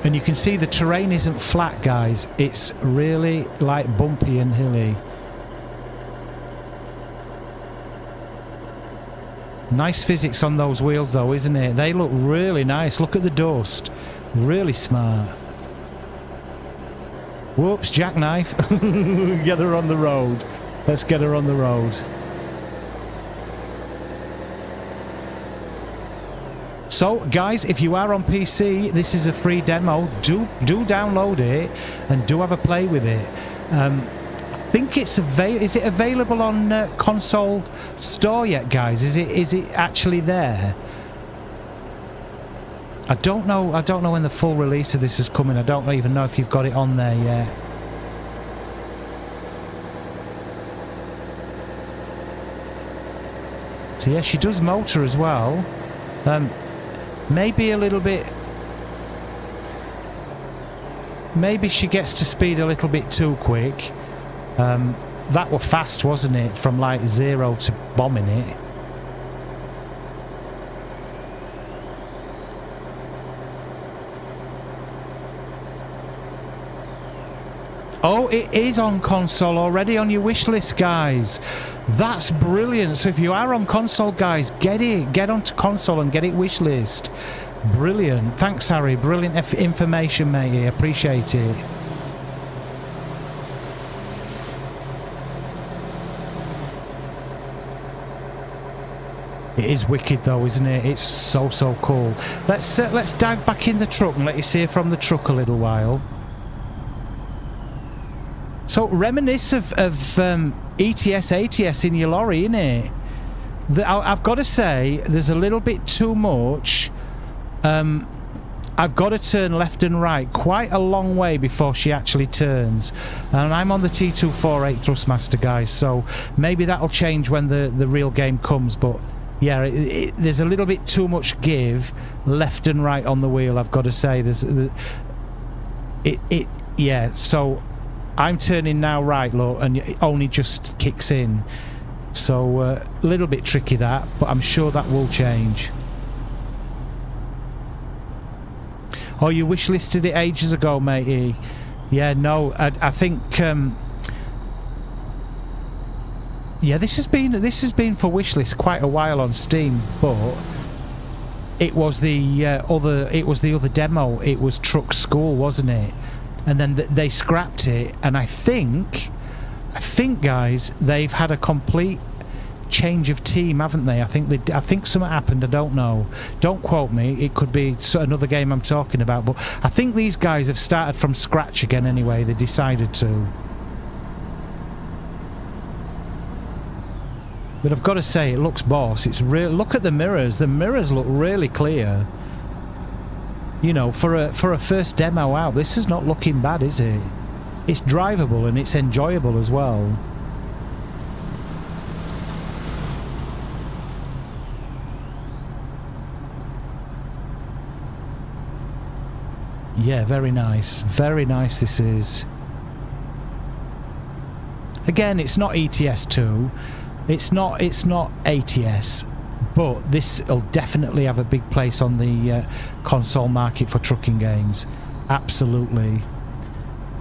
And you can see the terrain isn't flat, guys. It's really like bumpy and hilly. Nice physics on those wheels though, isn't it? They look really nice. Look at the dust. Really smart. Whoops, jackknife. Get her on the road. Let's get her on the road. So, guys, if you are on PC, this is a free demo. Do download it and do have a play with it. I think it's is it available on console store yet, guys? Is it actually there? I don't know when the full release of this is coming. I don't even know if you've got it on there yet. So yeah, she does motor as well. Maybe a little bit. Maybe she gets to speed a little bit too quick. That were fast, wasn't it? From like 0 to bombing it. Oh, it is on console already on your wish list, guys. That's brilliant. So if you are on console, guys, get it. Get onto console and get it wish list. Brilliant. Thanks, Harry. Brilliant information, matey. Appreciate it. It is wicked though, isn't it? It's so cool. Let's dive back in the truck and let you see it from the truck a little while. So reminisce of ETS, ATS in your lorry, innit? I've got to say, there's a little bit too much. I've got to turn left and right quite a long way before she actually turns. And I'm on the T248 Thrustmaster, guys, so maybe that'll change when the real game comes. But yeah, there's a little bit too much give left and right on the wheel, I've got to say. Yeah, so I'm turning now right, look, and it only just kicks in. So a little bit tricky that, but I'm sure that will change. Oh, you wish listed it ages ago, matey. Yeah, no, I think yeah, this has been for wishlist quite a while on Steam, but it was the other demo. It was Truck School, wasn't it? And then they scrapped it, and I think, guys, they've had a complete change of team, haven't they? I think something happened. I don't know. Don't quote me. It could be another game I'm talking about, but I think these guys have started from scratch again. Anyway, they decided to. But I've got to say, it looks boss. It's real. Look at the mirrors. The mirrors look really clear. You know, for a first demo out, this is not looking bad, is it? It's drivable and it's enjoyable as well. Yeah, very nice. Very nice this is. Again, it's not ETS2. It's not ATS. But this will definitely have a big place on the console market for trucking games. Absolutely.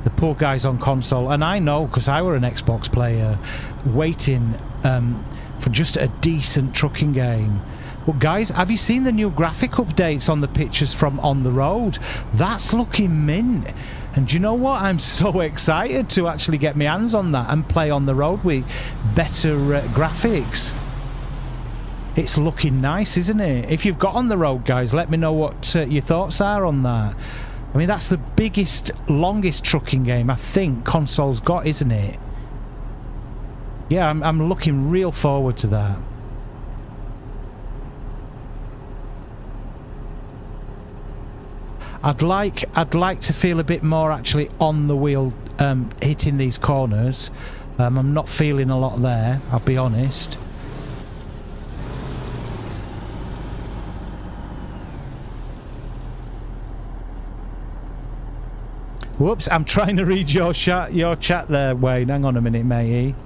The poor guys on console, and I know because I were an Xbox player waiting for just a decent trucking game. But guys, have you seen the new graphic updates on the pictures from On the Road? That's looking mint. And do you know what? I'm so excited to actually get my hands on that and play On the Road with better graphics. It's looking nice, isn't it? If you've got On the Road, guys, let me know what your thoughts are on that. I mean, that's the biggest, longest trucking game I think console's got, isn't it? Yeah, I'm looking real forward to that. I'd like to feel a bit more actually on the wheel, hitting these corners. I'm not feeling a lot there, I'll be honest. Whoops, I'm trying to read your chat there, Wayne. Hang on a minute, matey.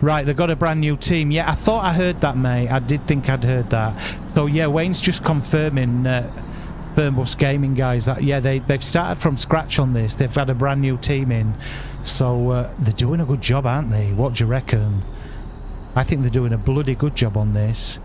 Right, they've got a brand new team. Yeah, I thought I heard that, mate. I did think I'd heard that. So, yeah, Wayne's just confirming, Fernbus Gaming, guys, that, yeah, they've started from scratch on this. They've had a brand new team in. So, they're doing a good job, aren't they? What do you reckon? I think they're doing a bloody good job on this.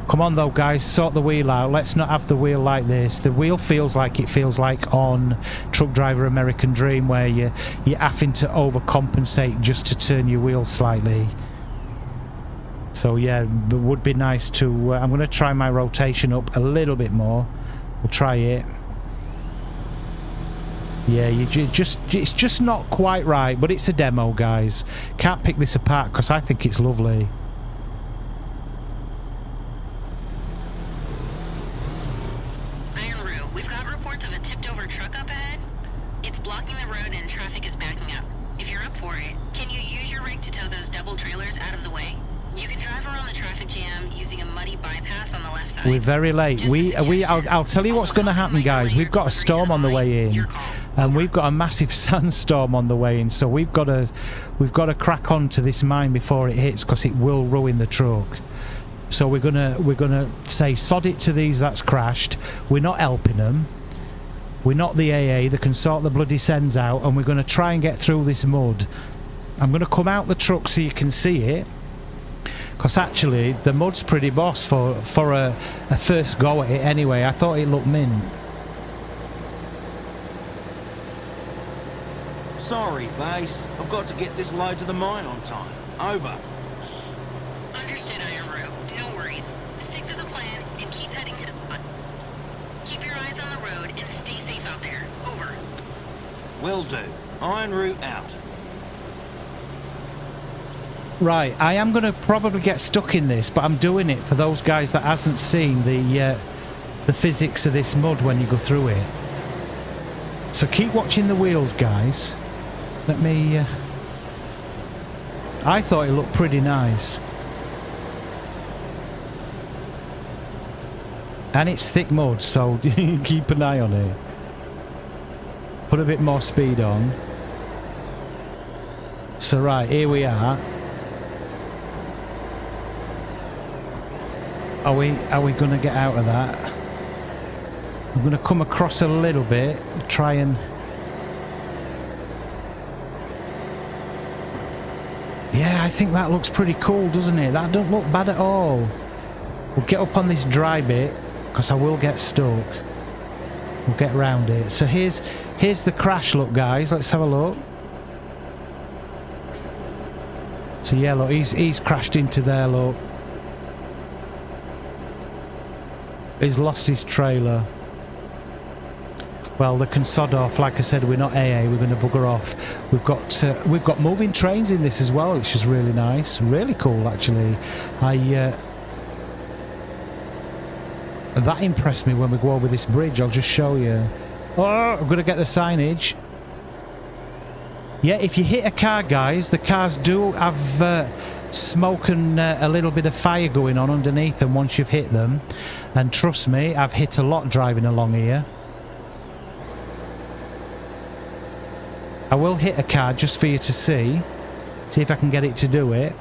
Come on though, guys, sort the wheel out. Let's not have the wheel like this. The wheel feels like on Truck Driver American Dream, where you're having to overcompensate just to turn your wheel slightly. So yeah, it would be nice to... I'm going to try my rotation up a little bit more. We'll try it. Yeah, it's just not quite right, but it's a demo, guys. Can't pick this apart because I think it's lovely. Iron Roo, we've got reports of a tipped-over truck up ahead. It's blocking the road and traffic is backing up. If you're up for it, can you use your rig to tow those double trailers out of the way? You can drive around the traffic jam using a muddy bypass on the left side. We're very late. I'll tell you what's going to happen, guys. We've got a storm on the way in, and we've got a massive sandstorm on the way in. So we've got to crack on to this mine before it hits, because it will ruin the truck. So we're gonna say sod it to these that's crashed. We're not helping them. We're not the AA that can sort the bloody sends out, and we're going to try and get through this mud. I'm going to come out the truck so you can see it. Because actually, the mud's pretty boss for a first go at it anyway. I thought it looked mint. Sorry, Base. I've got to get this load to the mine on time. Over. Understood, Iron Roo. No worries. Stick to the plan and keep heading to the front. Keep your eyes on the road and stay safe out there. Over. Will do. Iron Roo out. Right, I am going to probably get stuck in this, but I'm doing it for those guys that hasn't seen the physics of this mud when you go through it. So keep watching the wheels, guys. Let me... I thought it looked pretty nice. And it's thick mud, so keep an eye on it. Put a bit more speed on. So right, here we are. Are we going to get out of that? I'm going to come across a little bit, try and... Yeah, I think that looks pretty cool, doesn't it? That don't look bad at all. We'll get up on this dry bit, because I will get stuck. We'll get round it. So here's the crash look, guys. Let's have a look. So yeah, look, he's crashed into there, look. He's lost his trailer. Well, they can sod off. Like I said, we're not AA. We're going to bugger off. We've got moving trains in this as well, which is really nice, really cool actually. That impressed me when we go over this bridge. I'll just show you. Oh, I'm going to get the signage. Yeah, if you hit a car, guys, the cars do have smoke and a little bit of fire going on underneath them once you've hit them. And trust me, I've hit a lot driving along here. I will hit a car just for you to see. See if I can get it to do it.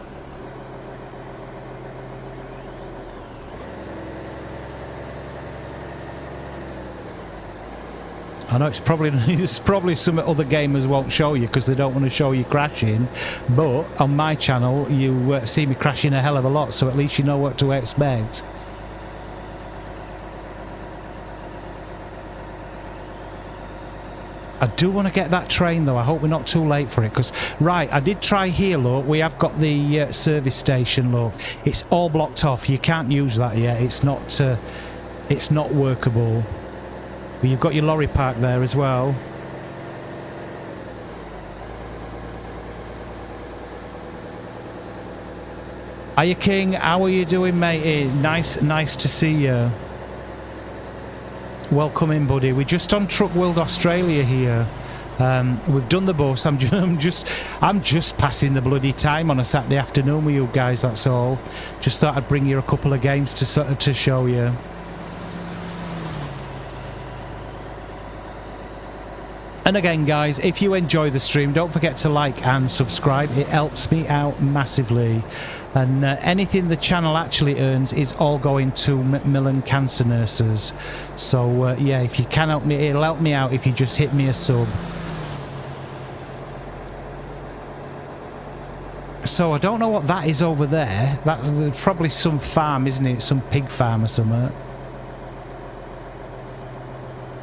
I know it's probably some other gamers won't show you because they don't want to show you crashing, but on my channel you see me crashing a hell of a lot, so at least you know what to expect. I do want to get that train though. I hope we're not too late for it, because right, I did try here, look. We have got the service station, look. It's all blocked off. You can't use that yet. It's not workable. But you've got your lorry park there as well. Hiya King, how are you doing, matey? Nice to see you. Welcome in, buddy. We're just on Truck World Australia here. We've done the bus. I'm just passing the bloody time on a Saturday afternoon with you guys. That's all. Just thought I'd bring you a couple of games to show you. And again, guys, if you enjoy the stream, don't forget to like and subscribe. It helps me out massively. And anything the channel actually earns is all going to Macmillan Cancer Nurses. So, yeah, if you can help me, it'll help me out if you just hit me a sub. So, I don't know what that is over there. That's probably some farm, isn't it? Some pig farm or something.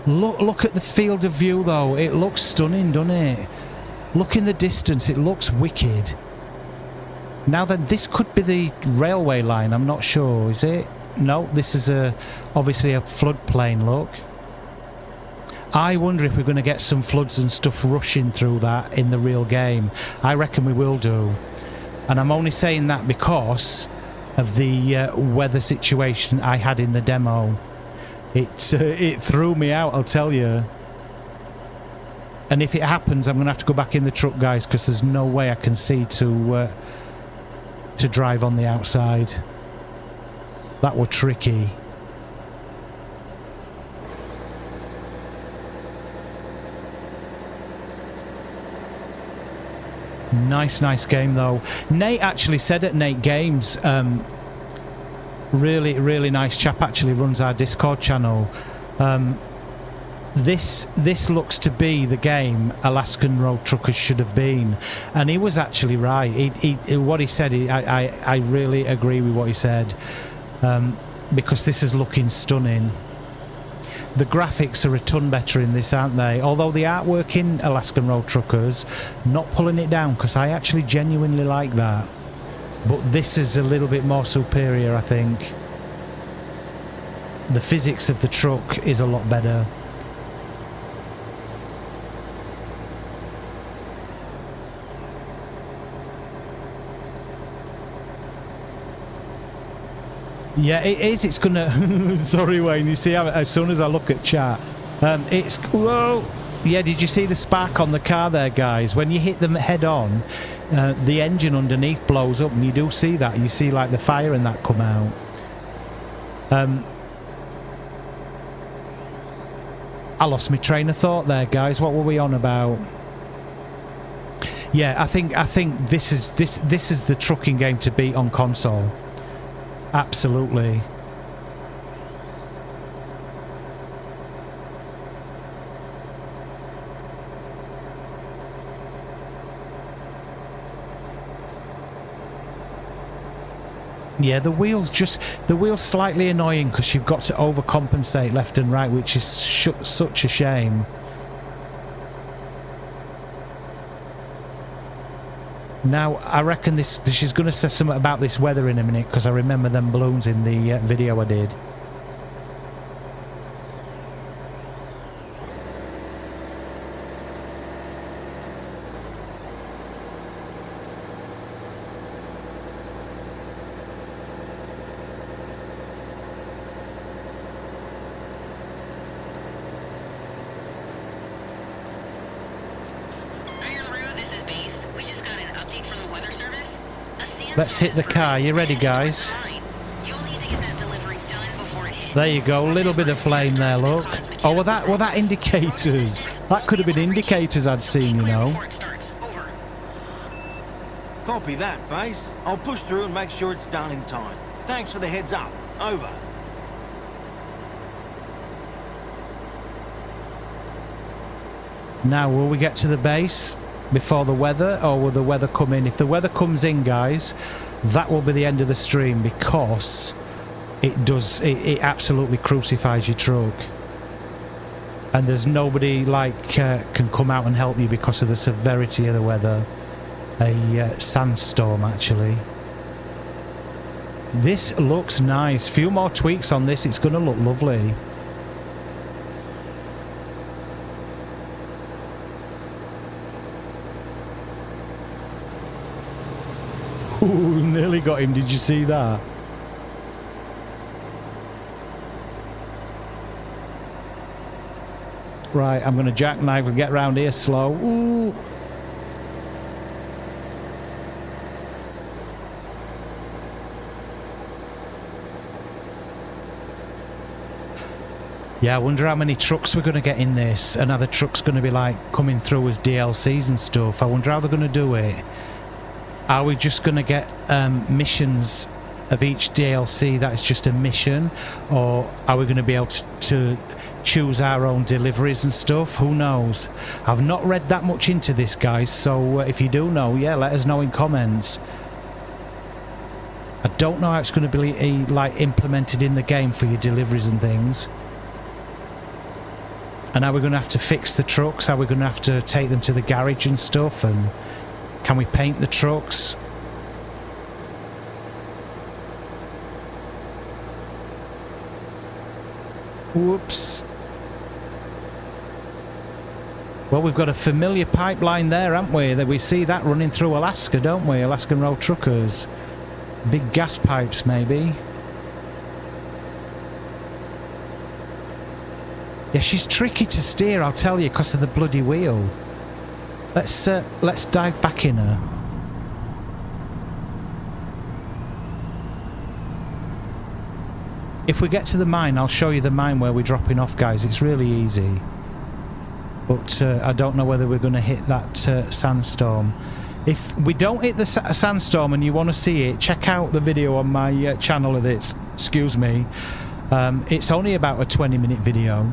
Look at the field of view though. It looks stunning, doesn't it? Look in the distance, it looks wicked. Now then, this could be the railway line, I'm not sure, is it? No, this is obviously a floodplain, look. I wonder if we're going to get some floods and stuff rushing through that in the real game. I reckon we will do. And I'm only saying that because of the weather situation I had in the demo. It threw me out, I'll tell you. And if it happens, I'm going to have to go back in the truck, guys, because there's no way I can see to drive on the outside. That were tricky. Nice game though. Nate actually said at Nate Games, really nice chap, actually runs our Discord channel. This looks to be the game Alaskan Road Truckers should have been, and he was actually right. What he said, I really agree with what he said, because this is looking stunning. The graphics are a ton better in this, aren't they? Although the artwork in Alaskan Road Truckers, not pulling it down, because I actually genuinely like that. But this is a little bit more superior, I think. The physics of the truck is a lot better. Yeah, it is. It's gonna. Sorry, Wayne. You see, as soon as I look at chat, it's. Whoa! Yeah, did you see the spark on the car there, guys? When you hit them head on, the engine underneath blows up, and you do see that. You see, like, the fire and that come out. I lost my train of thought there, guys. What were we on about? Yeah, I think this is the trucking game to beat on console. Absolutely. Yeah, the wheels slightly annoying because you've got to overcompensate left and right, which is such a shame. Now, I reckon she's going to say something about this weather in a minute, because I remember them balloons in the video I did. Let's hit the car. You ready, guys? There you go. A little bit of flame there, look. Oh, were that indicators? That could have been indicators I'd seen, you know. Copy that, Base. I'll push through and make sure it's done in time. Thanks for the heads up. Over. Now, will we get to the base before the weather, or will the weather come in? If the weather comes in, guys, that will be the end of the stream, because it absolutely crucifies your truck, and there's nobody can come out and help you because of the severity of the weather. A sandstorm, actually. This looks nice. Few more tweaks on this, it's going to look lovely. Ooh, nearly got him. Did you see that? Right, I'm going to jackknife and get round here slow. Ooh. Yeah, I wonder how many trucks we're going to get in this. And other trucks going to be like coming through as DLCs and stuff. I wonder how they're going to do it. Are we just going to get missions of each DLC that is just a mission? Or are we going to be able to choose our own deliveries and stuff? Who knows? I've not read that much into this, guys, so if you do know, yeah, let us know in comments. I don't know how it's going to be implemented in the game for your deliveries and things. And are we going to have to fix the trucks? Are we going to have to take them to the garage and stuff? And can we paint the trucks? Whoops. Well, we've got a familiar pipeline there, haven't we? That we see that running through Alaska, don't we? Alaskan Road Truckers. Big gas pipes, maybe. Yeah, she's tricky to steer, I'll tell you, because of the bloody wheel. Let's dive back in her. If we get to the mine, I'll show you the mine where we're dropping off, guys. It's really easy. But I don't know whether we're going to hit that sandstorm. If we don't hit the sandstorm and you want to see it, check out the video on my channel of this. Excuse me. It's only about a 20-minute video.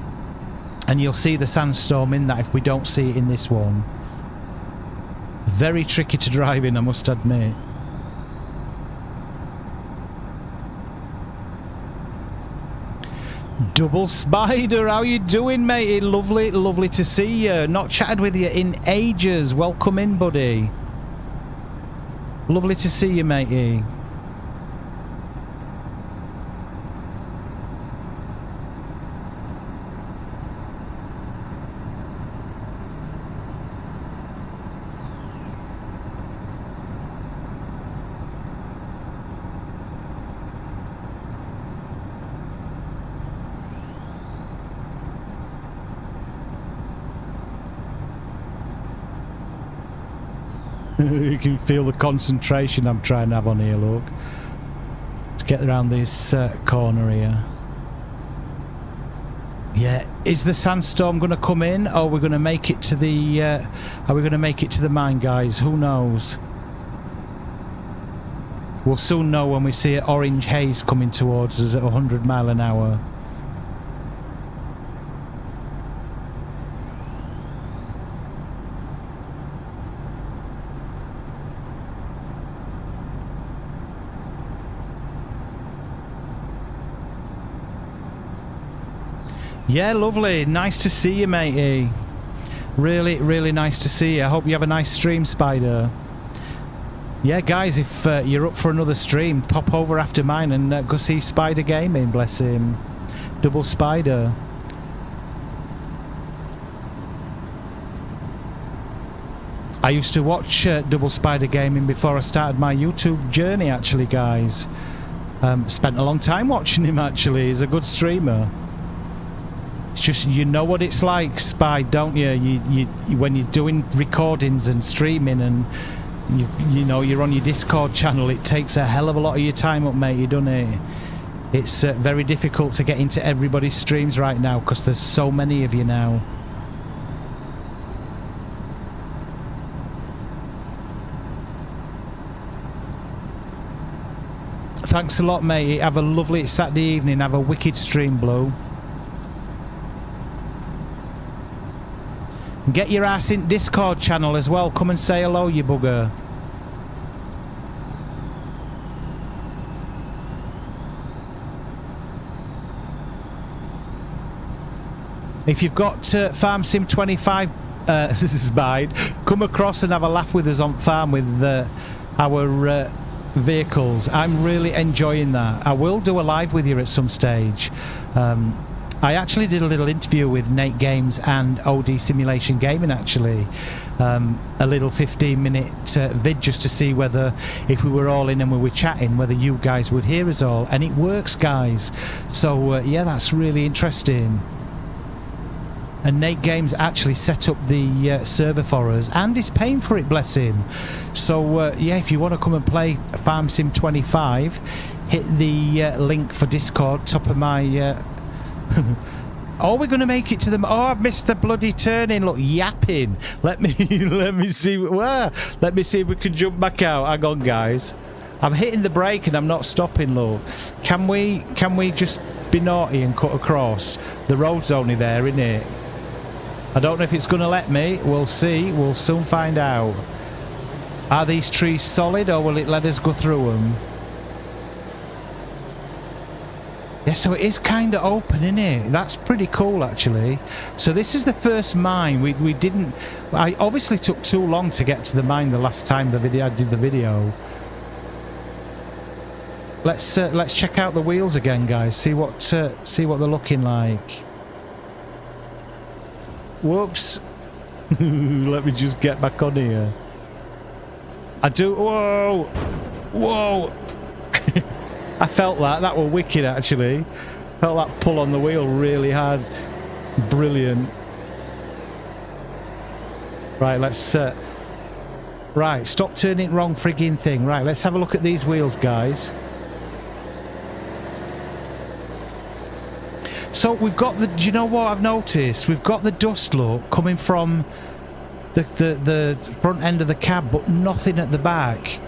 And you'll see the sandstorm in that if we don't see it in this one. Very tricky to drive in, I must admit. Double Spider, how you doing, matey? Lovely, lovely to see you. Not chatted with you in ages. Welcome in, buddy. Lovely to see you, matey. You can feel the concentration I'm trying to have on here, look. To get around this corner here. Yeah, is the sandstorm going to come in, or are we going to make it to the? Are we going to make it to the mine, guys? Who knows? We'll soon know when we see an orange haze coming towards us at 100 miles an hour. Yeah, lovely. Nice to see you, matey. Really, really nice to see you. I hope you have a nice stream, Spider. Yeah, guys, if you're up for another stream, pop over after mine and go see Spider Gaming, bless him. Double Spider. I used to watch Double Spider Gaming before I started my YouTube journey, actually, guys. Spent a long time watching him, actually. He's a good streamer. It's just, you know what it's like, Spy, don't you? You when you're doing recordings and streaming and you know you're on your Discord channel, it takes a hell of a lot of your time up, matey, doesn't it? It's very difficult to get into everybody's streams right now because there's so many of you now. Thanks a lot, matey. Have a lovely Saturday evening. Have a wicked stream, Blue. Get your ass in Discord channel as well. Come and say hello, you bugger. If you've got Farm Sim 25 Spide, come across and have a laugh with us on farm with our vehicles. I'm really enjoying that. I will do a live with you at some stage. I actually did a little interview with Nate Games and OD Simulation Gaming, actually. A little 15-minute vid just to see whether, if we were all in and we were chatting, whether you guys would hear us all. And it works, guys. So, yeah, that's really interesting. And Nate Games actually set up the server for us, and is paying for it, bless him. So, yeah, if you want to come and play Farm Sim 25, hit the link for Discord, top of my... Oh, we're going to make it to the... Oh, I've missed the bloody turning. Look, yapping. Let me see... Let me see if we can jump back out. Hang on, guys. I'm hitting the brake and I'm not stopping, look. Can we just be naughty and cut across? The road's only there, isn't it? I don't know if it's going to let me. We'll see. We'll soon find out. Are these trees solid, or will it let us go through them? Yeah, so it is kind of open, isn't it? That's pretty cool, actually. So this is the first mine. We didn't... I obviously took too long to get to the mine the last time I did the video. let's check out the wheels again, guys. See what they're looking like. Whoops. Let me just get back on here. I do. Whoa, whoa. I felt that. That was wicked, actually. Felt that pull on the wheel really hard. Brilliant. Right, let's. Right, stop turning wrong frigging thing. Right, let's have a look at these wheels, guys. So we've got the. Do you know what I've noticed? We've got the dust look coming from the front end of the cab, but nothing at the back.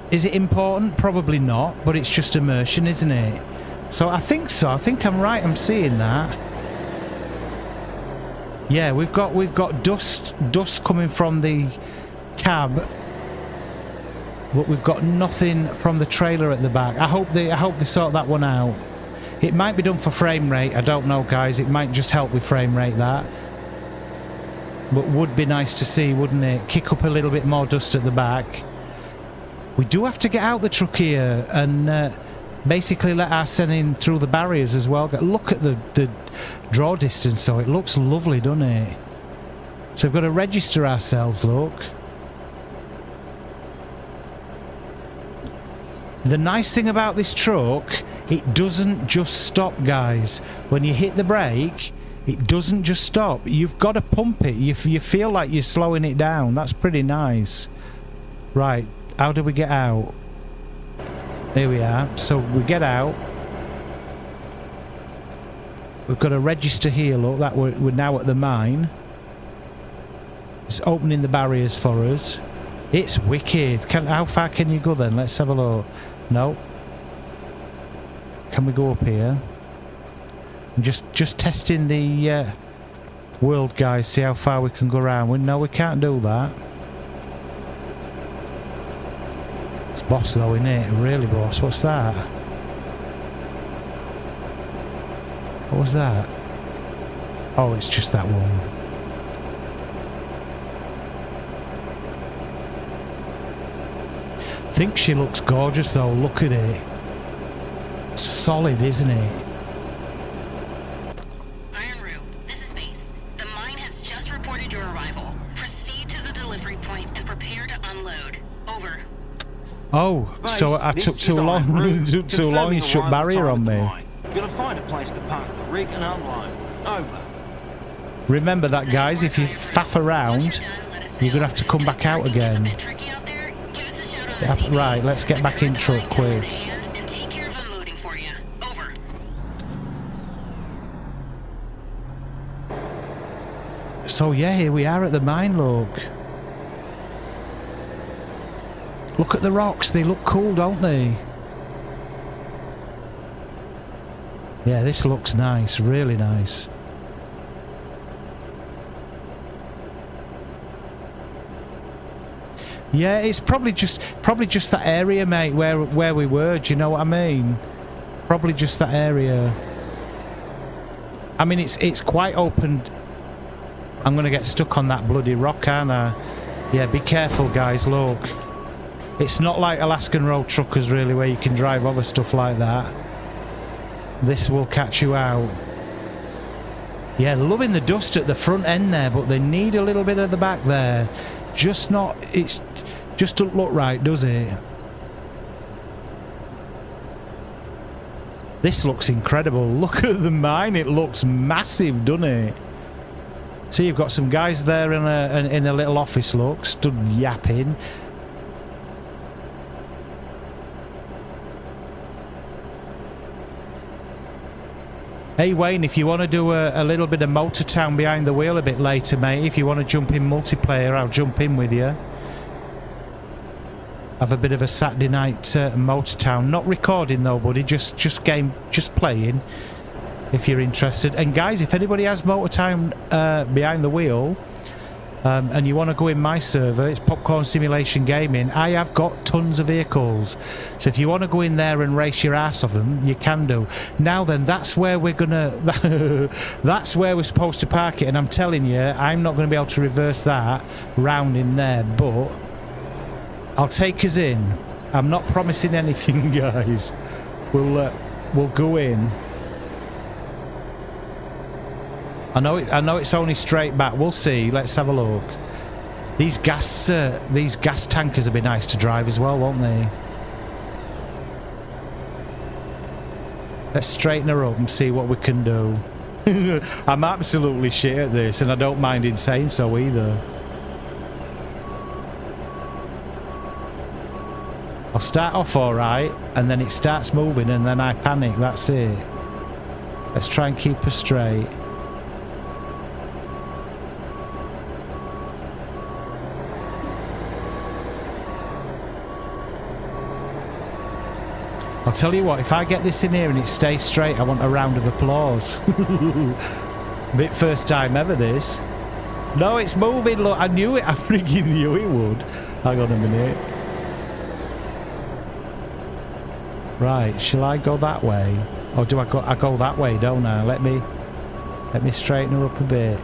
Is it important? Probably not, but it's just immersion, isn't it? So I think so. I think I'm right. I'm seeing that. Yeah, we've got dust coming from the cab, but we've got nothing from the trailer at the back. I hope they sort that one out. It might be done for frame rate. I don't know, guys. It might just help with frame rate, that. But would be nice to see, wouldn't it? Kick up a little bit more dust at the back. We do have to get out the truck here and basically let our in through the barriers as well. Look at the draw distance, so it looks lovely, doesn't it? So we've got to register ourselves, look. The nice thing about this truck, it doesn't just stop, guys. When you hit the brake, it doesn't just stop. You've got to pump it. You feel like you're slowing it down. That's pretty nice. Right, how do we get out? There we are. So we get out. We've got to register here, look. That we're now at the mine. It's opening the barriers for us. It's wicked. How far can you go then? Let's have a look. No. Can we go up here? I'm just testing the world, guys. See how far we can go around. No, we can't do that. It's boss though, isn't it? Really boss. What's that? What was that? Oh, it's just that one. I think she looks gorgeous though. Look at it. Solid, isn't it? Iron Roo, this is Base. The mine has just reported your arrival. Proceed to the delivery point and prepare to unload. Over. Oh, Base, so I this took too is long. Iron Roo. Took too long. Confirming You shut arrival barrier time on at the me. mine. Gonna find a place to park the rig and unload. Over. Remember that, guys. If you faff around, you're gonna have to come back out again. Right, let's get back in truck quick. So yeah, here we are at the mine, look. Look at the rocks, they look cool, don't they? Yeah, this looks nice, really nice. Yeah, it's probably just that area, mate, where we were, do you know what I mean? Probably just that area. I mean, it's quite open. I'm gonna get stuck on that bloody rock, aren't I? Yeah, be careful, guys, look. It's not like Alaskan Road Truckers, really, where you can drive over stuff like that. This will catch you out. Yeah, loving the dust at the front end there, but they need a little bit at the back there. Just not, it's just doesn't look right, does it? This looks incredible. Look at the mine, it looks massive, doesn't it? So you've got some guys there in a little office, look, stood yapping. Hey Wayne, if you want to do a little bit of Motor Town behind the wheel a bit later, mate, if you want to jump in multiplayer, I'll jump in with you. Have a bit of a Saturday night Motor Town. Not recording though, buddy, just playing, if you're interested. And guys, if anybody has Motor Town behind the wheel, and you want to go in my server, it's Popcorn Simulation Gaming. I have got tons of vehicles, so if you want to go in there and race your ass off them, you can do. Now then, that's where we're gonna that's where we're supposed to park it, and I'm telling you, I'm not going to be able to reverse that round in there, but I'll take us in I'm not promising anything, guys. We'll go in. I know it's only straight back. We'll see. Let's have a look. These gas tankers would be nice to drive as well, won't they? Let's straighten her up and see what we can do. I'm absolutely shit at this, and I don't mind in saying so either. I'll start off alright, and then it starts moving, and then I panic. That's it. Let's try and keep her straight. I'll tell you what, if I get this in here and it stays straight, I want a round of applause. Bit first time ever, this. No, it's moving, look, I knew it, I freaking knew it would. Hang on a minute. Right, shall I go that way? Or do I go that way, don't I? Let me straighten her up a bit.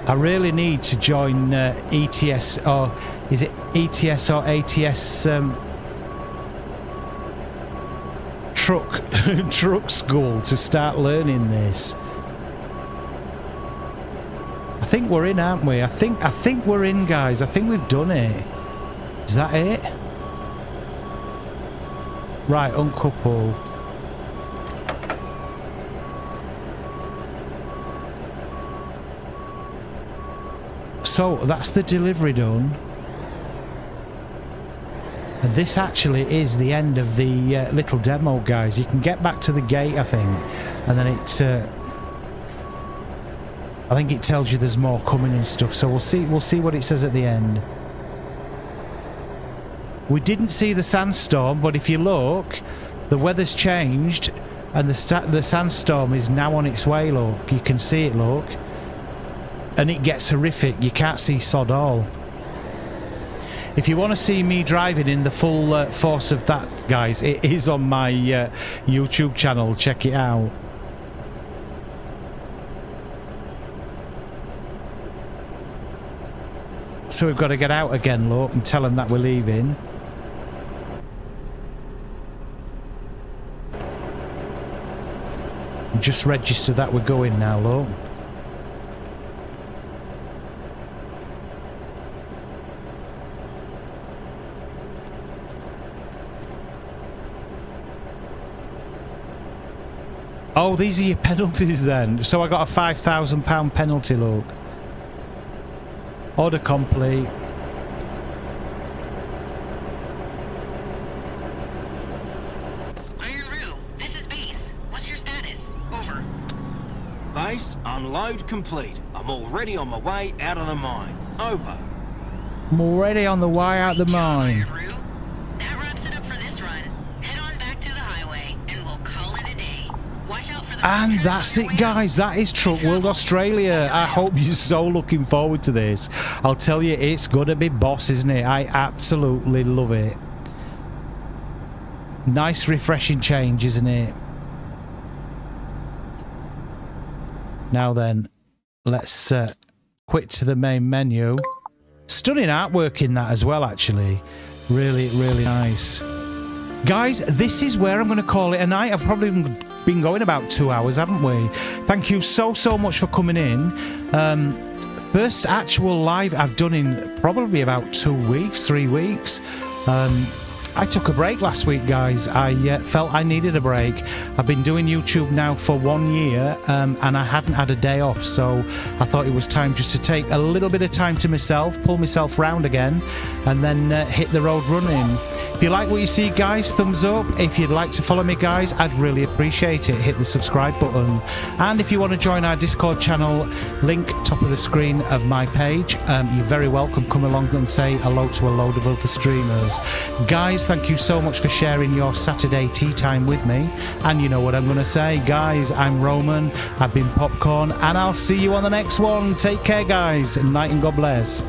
I really need to join ETS, or is it ETS or ATS truck school to start learning this. I think we're in, aren't we? I think we're in, guys. I think we've done it. Is that it? Right, uncouple. So that's the delivery done. And this actually is the end of the little demo, guys. You can get back to the gate, I think, and then I think it tells you there's more coming and stuff. So we'll see what it says at the end. We didn't see the sandstorm, but if you look, the weather's changed, and the sandstorm is now on its way. Look, you can see it. Look. And it gets horrific. You can't see sod all. If you want to see me driving in the full force of that, guys, it is on my YouTube channel. Check it out. So we've got to get out again, look, and tell them that we're leaving. Just register that we're going now, look. Oh, these are your penalties then. So I got a £5,000 penalty, look. Order complete. Iron Roo, this is Base. What's your status? Over. Base, unload complete. I'm already on my way out of the mine. Over. I'm already on the way out the mine. Iron Roo, that wraps it up for this run. Head on back to the highway, and we'll call it a day. Watch out for the And that's it, guys. That is Truck World Australia. I hope you're so looking forward to this. I'll tell you, it's gonna be boss, isn't it? I absolutely love it. Nice, refreshing change, isn't it? Now then, let's quit to the main menu. Stunning artwork in that as well, actually. Really, really nice. Guys, this is where I'm going to call it a night. I've probably been going about 2 hours, haven't we? Thank you so much for coming in. First actual live I've done in probably about 2 weeks, 3 weeks. I took a break last week, guys. I felt I needed a break. I've been doing YouTube now for 1 year, and I hadn't had a day off, so I thought it was time just to take a little bit of time to myself, pull myself round again, and then hit the road running. If you like what you see, guys, thumbs up. If you'd like to follow me, guys, I'd really appreciate it. Hit the subscribe button. And if you want to join our Discord channel, link top of the screen of my page. You're very welcome. Come along and say hello to a load of other streamers. Guys, thank you so much for sharing your Saturday tea time with me. And you know what I'm going to say, guys. I'm Roman. I've been Popcorn, and I'll see you on the next one. Take care, guys. Night and God bless.